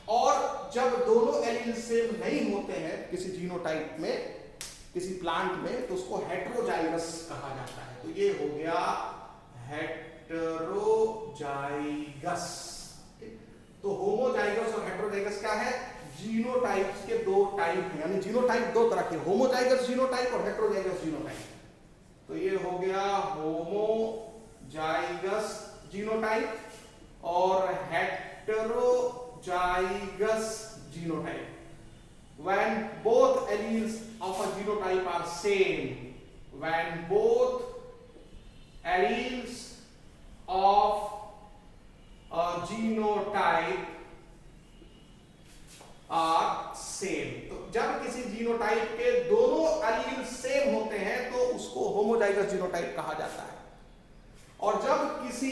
और जब दोनों एलील सेम नहीं होते हैं किसी जीनोटाइप में, किसी प्लांट में, तो उसको हेटेरोजाइगस कहा जाता है। तो ये हो गया हेटेरोजाइगस। तो होमोजाइगस और हेटेरोजाइगस क्या है? जीनोटाइप्स के 2 टाइप हैं, यानी जीनोटाइप 2 तरह के, होमोजाइगस जीनोटाइप और हेटेरोजाइगस जीनोटाइप। तो ये हो गया होमोजाइगस जीनोटाइप और heterozygous genotype. When both alleles of a genotype are same, when both alleles of a genotype are same, तो जब किसी जीनोटाइप के दोनों एलील सेम होते हैं तो उसको होमोजाइगस जीनोटाइप कहा जाता है। और जब किसी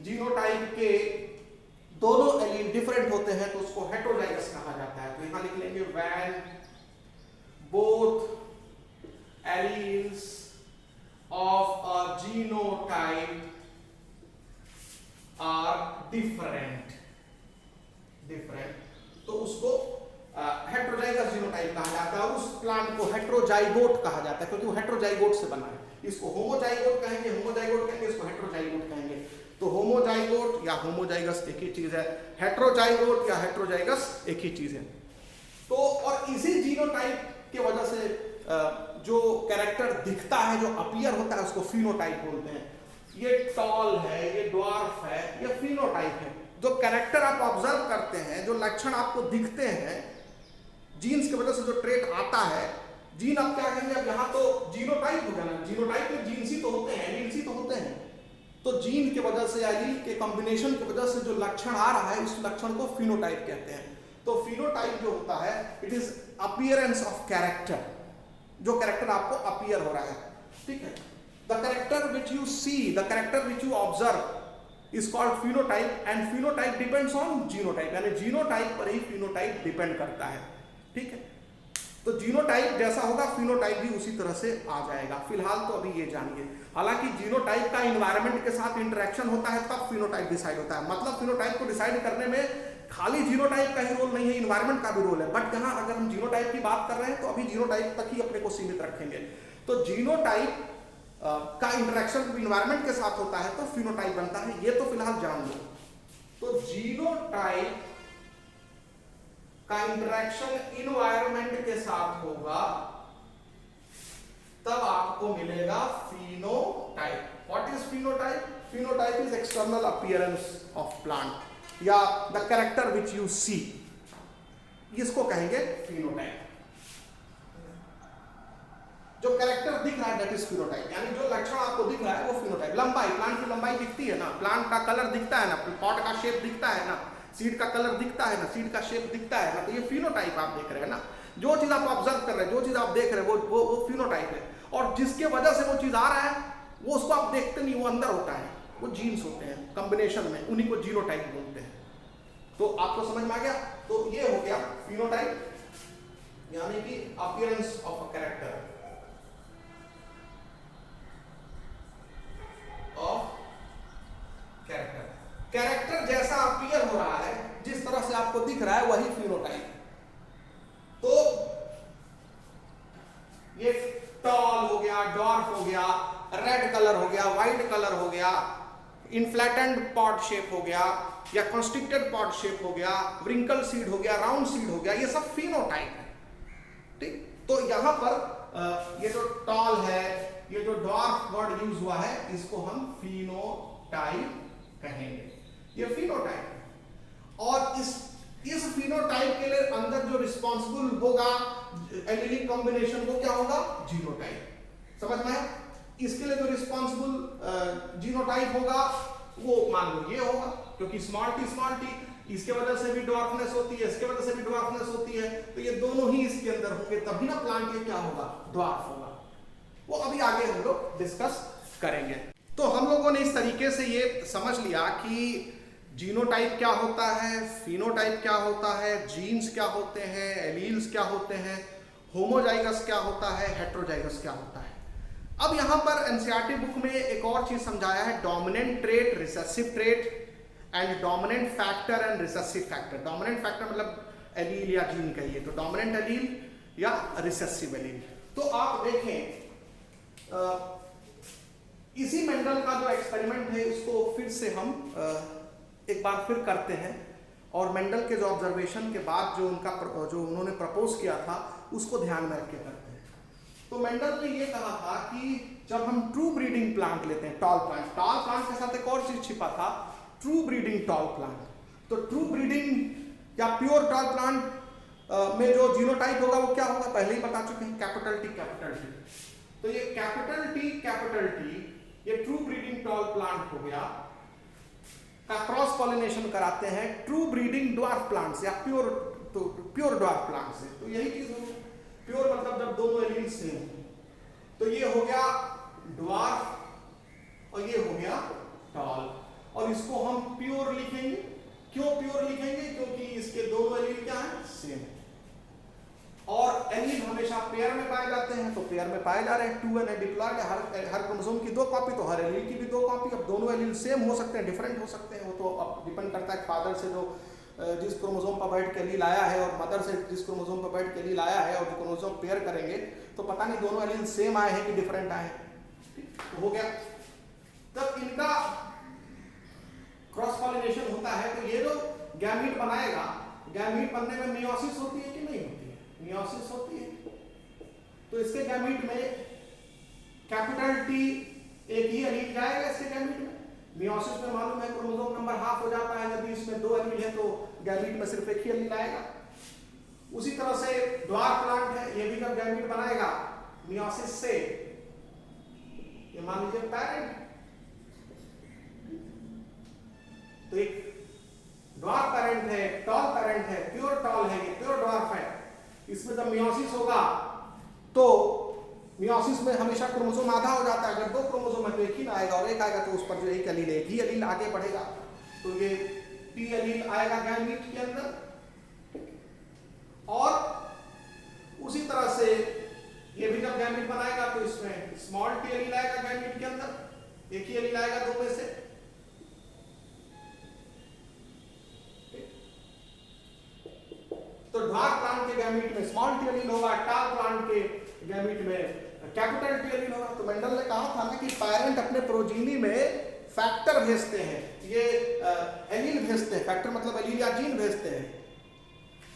जीनोटाइप के दोनों एलील डिफरेंट होते हैं तो उसको हेटेरोजाइगस कहा जाता है। तो यहां लिख लेंगे when both alleles of a genotype are different, तो उसको हेटेरोजाइगस जीनोटाइप कहा जाता है। और उस प्लांट को हेटेरोजाइगोट कहा जाता है क्योंकि वो हेटेरोजाइगोट से बना है। इसको होमोजाइगोट कहेंगे, इसको हेटेरोजाइगोट कहेंगे। तो होमोजाइगोट या होमोजाइगस एक ही चीज है, हेटेरोजाइगोट या हेटेरोजाइगस एक ही चीज है। तो और इसी जीनोटाइप की वजह से जो कैरेक्टर दिखता है, जो अपीयर होता है, उसको फिनोटाइप बोलते हैं। ये टॉल है, ये ड्वार्फ है, ये फिनोटाइप है। जो कैरेक्टर आप ऑब्जर्व करते हैं, जो लक्षण आपको दिखते हैं, जीन्स की वजह से जो ट्रेट आता है, जीन आप क्या कहेंगे, अब यहाँ तो जीनोटाइप हो गया ना, जीनोटाइप में जीन्स ही तो होते हैं, एलील्स ही तो होते हैं। तो जीन की वजह से, एलील के कॉम्बिनेशन की वजह से जो लक्षण आ रहा है, उस लक्षण को फिनोटाइप कहते हैं। तो फिनोटाइप जो होता है, it is appearance of character, जो कैरेक्टर आपको अपीयर हो रहा है। ठीक है, the character which you see, the character which you observe is called phenotype and phenotype depends on genotype, यानी जीनोटाइप पर ही फिनोटाइप डिपेंड करता है। ठीक है, तो जीनोटाइप जैसा होगा फिनोटाइप भी उसी तरह से आ जाएगा। फिलहाल तो अभी ये जानिए, हालांकि जीनोटाइप का एनवायरनमेंट के साथ इंटरेक्शन होता है तब फिनोटाइप डिसाइड होता है। मतलब फिनोटाइप को डिसाइड करने में खाली जीनोटाइप का ही रोल नहीं है, एनवायरनमेंट का भी रोल है। बट यहाँ अगर हम जीनोटाइप की बात कर रहे हैं तो अभी जीनोटाइप तक ही अपने को सीमित रखेंगे। तो जीनोटाइप का इंटरेक्शन इन्वायरमेंट के साथ होता है तो फिनोटाइप बनता है। ये तो फिलहाल जान लो। तो जीनोटाइप का इंटरेक्शन इन्वायरमेंट के साथ होगा तब आपको मिलेगा phenotype. What is phenotype? Phenotype is external appearance of plant या द कैरेक्टर विच यू सी, इसको कहेंगे फिनोटाइप। जो कैरेक्टर दिख रहा है दैट इज फिनोटाइप, यानी जो लक्षण आपको दिख रहा है वो फिनोटाइप। लंबाई, प्लांट की लंबाई दिखती है ना, प्लांट का कलर दिखता है ना, पॉट का शेप दिखता है ना, सीड का कलर दिखता है ना, सीड का शेप दिखता है ना, तो ये फिनोटाइप आप देख रहे हैं ना। जो चीज आप ऑब्जर्व कर रहे हैं, जो चीज आप देख रहे हैं वो फिनोटाइप है। और जिसके वजह से वो चीज आ रहा है वो उसको आप देखते नहीं, वो अंदर होता है, वो जीन्स होते हैं कॉम्बिनेशन में, उन्हीं को जीनोटाइप बोलते हैं। तो आपको समझ में आ गया? तो ये हो गया फिनोटाइप, यानी कि appearance of a character of character. Character जैसा अपीयर हो रहा है, जिस तरह से आपको दिख रहा है वही फिनोटाइप। तो ये टॉल हो गया, डॉर्फ हो गया, रेड कलर हो गया, व्हाइट कलर हो गया, इनफ्लैटेंड पॉड शेप हो गया या कंस्ट्रिक्टेड पॉड शेप हो गया, व्रिंकल सीड हो गया, राउंड सीड हो गया, ये सब फिनोटाइप है। ठीक, तो यहां पर ये जो टॉल है, ये जो डॉर्फ वर्ड यूज हुआ है, इसको हम फिनोटाइप कहेंगे। ये फिनोटाइप है। और इस फिनोटाइप के लिए अंदर जो रिस्पॉन्सिबल होगा एलिलिक कॉम्बिनेशन, वो क्या होगा? जीनोटाइप। समझ में? इसके लिए जो रिस्पॉन्सिबल जीनोटाइप होगा वो मान लो ये होगा, क्योंकि स्मॉल टी इसके वजह से भी डॉर्फनेस होती है, इसके वजह से भी डॉर्फनेस होती है, तो ये दोनों ही इसके अंदर होंगे, तभी ना प्लांट ये क्या होगा? डॉर्फ होगा। वो अभी आगे हम लोग डिस्कस करेंगे। तो हम लोगों ने इस तरीके से ये समझ लिया कि जीनोटाइप क्या होता है, फिनोटाइप क्या होता है, जीन्स क्या होते हैं, एलील्स क्या होते हैं, होमोजाइगस क्या होता है, हेट्रोजाइगस क्या होता है। अब यहां पर एनसीईआरटी बुक में एक और चीज समझाया है, dominant trait, recessive trait and dominant factor and recessive factor. Dominant factor मतलब एलील या जीन कहिए, तो डोमिनेंट एलील या रिसेसिव एलील। तो आप देखें इसी मेंडल का जो एक्सपेरिमेंट है इसको फिर से हम एक बार फिर करते हैं, और मेंडल के जो ऑब्जर्वेशन के बाद जो उन्होंने प्रपोज किया था उसको ध्यान में रख के करते हैं। तो मेंडल ने ये कहा था कि जब हम ट्रू ब्रीडिंग प्लांट लेते हैं, टॉल प्लांट के साथ एक और चीज छिपा था, ट्रू ब्रीडिंग टॉल प्लांट। तो ट्रू ब्रीडिंग या प्योर टॉल प्लांट में जो जीनोटाइप होगा वो क्या होगा, पहले ही बता चुके हैं, कैपिटल टी। तो ये कैपिटल टी ये ट्रू ब्रीडिंग टॉल प्लांट हो गया, का क्रॉस पॉलिनेशन कराते हैं ट्रू ब्रीडिंग ड्वार्फ प्लांट से या प्योर ड्वार्फ प्लांट से। तो यही चीज होगी, प्योर मतलब जब दोनों एलील सेम हो। तो ये हो गया ड्वार्फ और ये हो गया टॉल, और इसको हम प्योर लिखेंगे। क्यों प्योर लिखेंगे? क्योंकि इसके दोनों एलील क्या है? सेम। और एलील हमेशा पेयर में पाए जाते हैं, तो पेयर में पाए जा रहे हैं, 2n है डिप्लॉयड, हर क्रोमोसोम की 2 कॉपी, तो हर एलील की भी 2 कॉपी। अब दोनों एलील सेम हो सकते हैं, डिफरेंट हो सकते हैं, वो तो अब डिपेंड करता है फादर से जो जिस क्रोमोसोम पर बैठ के एलील आया है, और मदर से जिस क्रोमोसोम पर बैठ के एलील आया है, और जो क्रोमोसोम पेयर करेंगे तो पता नहीं दोनों एलील सेम आए हैं कि डिफरेंट आए हैं। तो हो गया। तब इनका क्रॉस पॉलिनेशन होता है, तो ये जो गैमीट बनाएगा, गैमीट बनने में मियोसिस होती है कि नहीं होती है? मियोसिस होती है। तो इसके गैमीट में कैपिटल टी एक ही एलील जाएगा इसके गैमीट में। मियोसिस में मालूम है क्रोमोसोम नंबर हाफ हो जाता है, यदि इसमें 2 एलील है तो गैमीट में सिर्फ एक ही एलील आएगा। उसी तरह से ड्वार्फ प्लांट है, ये भी जब गैमीट बनाएगा मियोसिस से, ये मान लीजिए पैरेंट, तो एक ड्वार्फ पैरेंट है, टॉल पैरेंट है, प्योर टॉल है, ये प्योर ड्वार्फ है। इसमें जब मियोसिस होगा तो मियोसिस में हमेशा क्रोमोसोम आधा हो जाता है, अगर 2 क्रोमोसोम है तो एक ही आएगा, और एक आएगा तो उस पर जो एक एलील है, एक ही एलील आगे बढ़ेगा, तो ये टी एलील आएगा गैमीट के अंदर। और उसी तरह से ये भी जब गैमीट बनाएगा तो इसमें स्मॉल टी एलील आएगा गैमीट के अंदर, एक ही एलील आएगा 2 में से। तो ड्वार्फ प्लांट के गैमीट में स्मॉल टी एलील होगा, टॉल प्लांट के गैमीट में कैपिटल टी एलील होगा। तो मेंडल ने कहा था ना कि पेरेंट अपने प्रोजीनी में फैक्टर भेजते हैं, ये एलील भेजते हैं, फैक्टर मतलब एलील या जीन भेजते हैं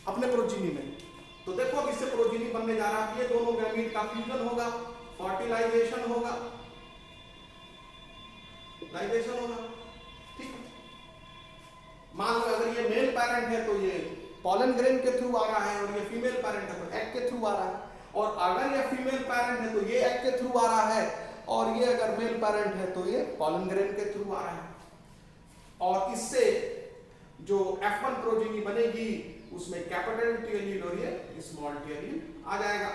अपने प्रोजीनी में। तो देखो अब इससे प्रोजीनी बनने जा रहा है, ये दोनों गैमीट का फ्यूजन होगा, फर्टिलाइजेशन होगा, लाइजेशन होगा, ठीक है। मान लो अगर ये मेल पेरेंट है तो ये पॉलन ग्रेन के थ्रू आ रहा है, और ये फीमेल पेरेंट है तो एग के थ्रू आ रहा है, और अगर ये फीमेल पेरेंट है तो ये एग के थ्रू आ रहा है, और ये अगर मेल पेरेंट है तो ये पॉलन ग्रेन के थ्रू आ रहा है। और इससे जो F1 प्रोजीनी बनेगी उसमें कैपिटल टी एलील और ये स्मॉल टी एलील आ जाएगा।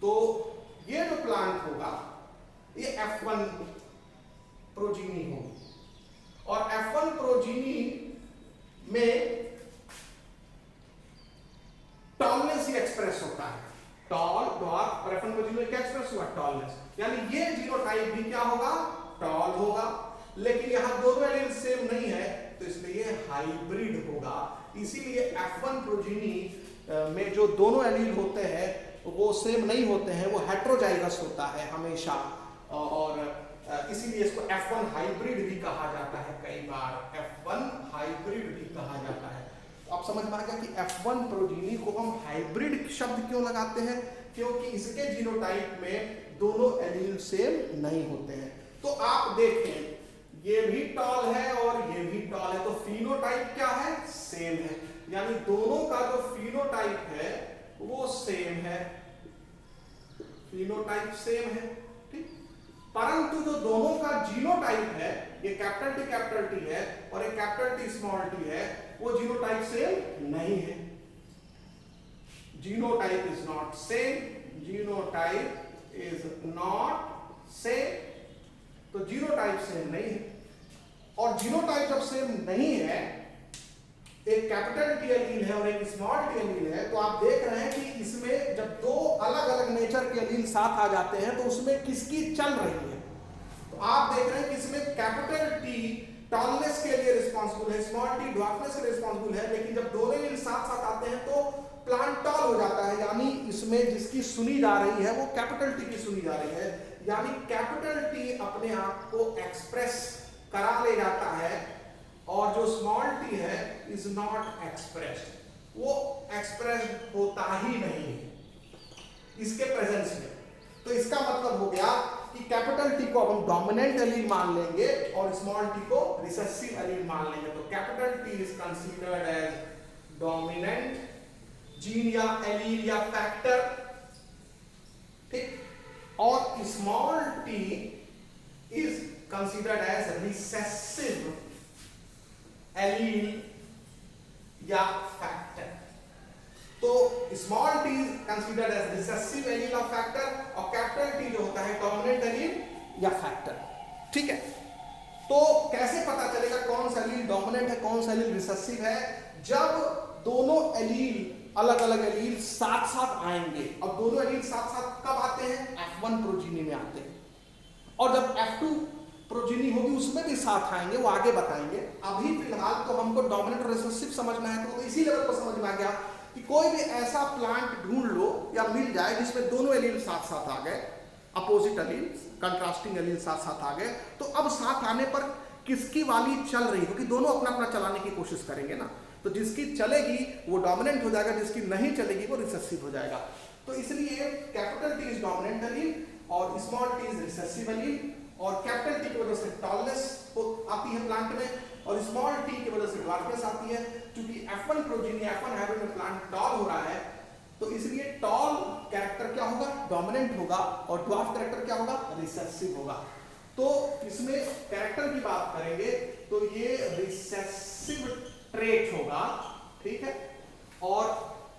तो ये जो प्लांट होगा ये F1 प्रोजीनी होगी, और F1 प्रोजीनी में टॉलनेस ही एक्सप्रेस होता है, टॉल डॉर्फ, और F1 प्रोजीनी में क्या एक्सप्रेस हुआ, टॉलनेस, यानी ये जीनोटाइप भी क्या होगा, टॉल होगा। लेकिन यहां दोनों एलील सेम नहीं है तो इसलिए ये हाइब्रिड होगा। इसीलिए F1 प्रोजीनी में जो दोनों एलील होते हैं वो सेम नहीं होते हैं, वो हेटेरोजाइगस होता है हमेशा, और इसीलिए इसको F1 हाइब्रिड भी कहा जाता है, कई बार F1 हाइब्रिड भी कहा जाता है। तो आप समझ में आ गया कि F1 प्रोजीनी को हम हाइब्रिड शब्द क्यों लगाते हैं, क्योंकि इसके जीनोटाइप में दोनों एलील सेम नहीं होते हैं। तो आप देखें ये भी टॉल है और ये भी टॉल है, तो फिनोटाइप क्या है, सेम है, यानी दोनों का जो फिनोटाइप है वो सेम है, फिनोटाइप सेम है, ठीक। परंतु जो दोनों का जीनोटाइप है, ये कैपिटल टी है और ये कैपिटल टी स्मॉल टी है, वो जीनोटाइप सेम नहीं है। Genotype is not same, genotype is not same, तो जीनोटाइप सेम नहीं है। और जीनोटाइप जब सेम नहीं है, एक कैपिटल टी एलील है और एक स्मॉल टी एलील है, तो आप देख रहे हैं कि इसमें जब दो अलग अलग नेचर के एलील साथ आ जाते हैं तो उसमें किसकी चल रही है। तो आप देख रहे हैं कि इसमें कैपिटल टी टॉलनेस के लिए रिस्पॉन्सिबल है, स्मॉल टी ड्वार्फनेस के लिए रिस्पॉन्सिबल है, लेकिन जब दोनों एलील साथ साथ आते हैं तो प्लांट टॉल हो जाता है, यानी इसमें जिसकी सुनी जा रही है वो कैपिटल टी की सुनी जा रही है, यानी कैपिटल टी अपने आप को एक्सप्रेस करा ले जाता है, और जो स्मॉल टी है इज नॉट एक्सप्रेस्ड, वो एक्सप्रेस्ड होता ही नहीं इसके प्रेजेंस में। तो इसका मतलब हो गया कि कैपिटल टी को अब हम डोमिनेंट एलील मान लेंगे और स्मॉल टी को रिसेसिव एलील मान लेंगे। तो capital T is considered as dominant gene या एलील या फैक्टर, ठीक, और small T is considered as recessive allele या factor। तो small t is considered as recessive allele or factor, और capital T जो होता है dominant allele या factor, ठीक है। तो कैसे पता चलेगा कौन सा एलील डोमिनेंट है कौन सा एलील रिसेसिव है, जब दोनों एलील अलग अलग एलील साथ साथ आएंगे। अब दोनों एलील साथ साथ कब आते हैं, F1 प्रोजीनी में आते हैं, और जब F2 प्रोजीनी होगी उसमें भी साथ आएंगे, वो आगे बताएंगे। अभी फिलहाल तो हमको डोमिनेंट और रिसेसिव समझना है, तो इसी लेवल पर समझ में आ गया कि कोई भी ऐसा प्लांट ढूंढ लो या मिल जाए जिसमें दोनों एलील साथ साथ आ गए, अपोजिट एलील, कंट्रास्टिंग एलील साथ साथ आ गए, तो अब साथ आने पर किसकी वाली चल रही है, क्योंकि दोनों अपना अपना चलाने की कोशिश करेंगे ना, तो जिसकी चलेगी वो डोमिनेंट हो जाएगा, जिसकी नहीं चलेगी वो रिसेसिव हो जाएगा। तो इसलिए capital T is dominant allele और small T is recessive allele, और कैपिटल टी की वजह से टॉलनेस आती है प्लांट में, और स्मॉल टी की वजह से ड्वार्फनेस आती है। क्योंकि F1 प्रोजीनी F1 हाइब्रिड में प्लांट टॉल हो रहा है, तो इसलिए टॉल कैरेक्टर क्या होगा, डोमिनेंट होगा, और ड्वार्फ कैरेक्टर क्या होगा, रिसेसिव होगा। तो इसमें कैरेक्टर की बात करेंगे तो ये रिसेसिव ट्रेट होगा, ठीक है, और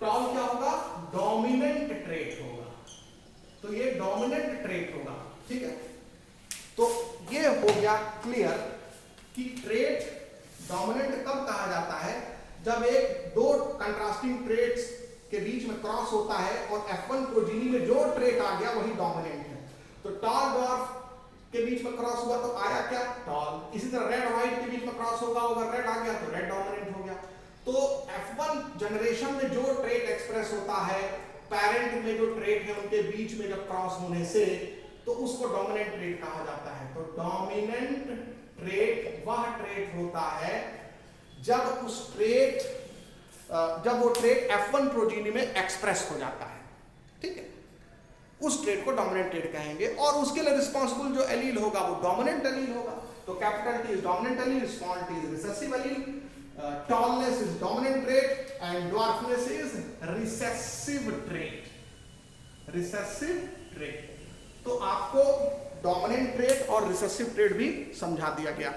टॉल क्या होगा, डोमिनेंट ट्रेट होगा। तो ये डोमिनेंट ट्रेट होगा, ठीक है। तो ये हो गया क्लियर कि ट्रेट डोमिनेंट कब कहा जाता है, जब एक दो कंट्रास्टिंग ट्रेट्स के बीच में क्रॉस होता है और F1 प्रोजीनी में जो ट्रेट आ गया वही डोमिनेंट है। तो टॉल ड्वार्फ के बीच में क्रॉस हुआ तो आया क्या, टॉल। इसी तरह रेड व्हाइट के बीच में क्रॉस होगा, अगर रेड आ गया तो रेड डोमिनेंट हो गया। तो F1 जनरेशन में जो ट्रेट एक्सप्रेस होता है पेरेंट में जो ट्रेट है उनके बीच में जब क्रॉस होने से, तो उसको डोमिनेंट ट्रेट कहा जाता है। तो डोमिनेंट ट्रेट वह ट्रेट होता है जब वो ट्रेट F1 प्रोजीनी में एक्सप्रेस हो जाता है, ठीक है, उस ट्रेट को डोमिनेंट ट्रेट कहेंगे। और उसके लिए रिस्पॉन्सिबल जो एलील होगा वो डोमिनेंट एलील होगा। तो capital T is dominant allele, small t is recessive allele, tallness is dominant trait and dwarfness is recessive trait, recessive trait. तो आपको डोमिनेंट ट्रेट और रिसेसिव ट्रेट भी समझा दिया गया।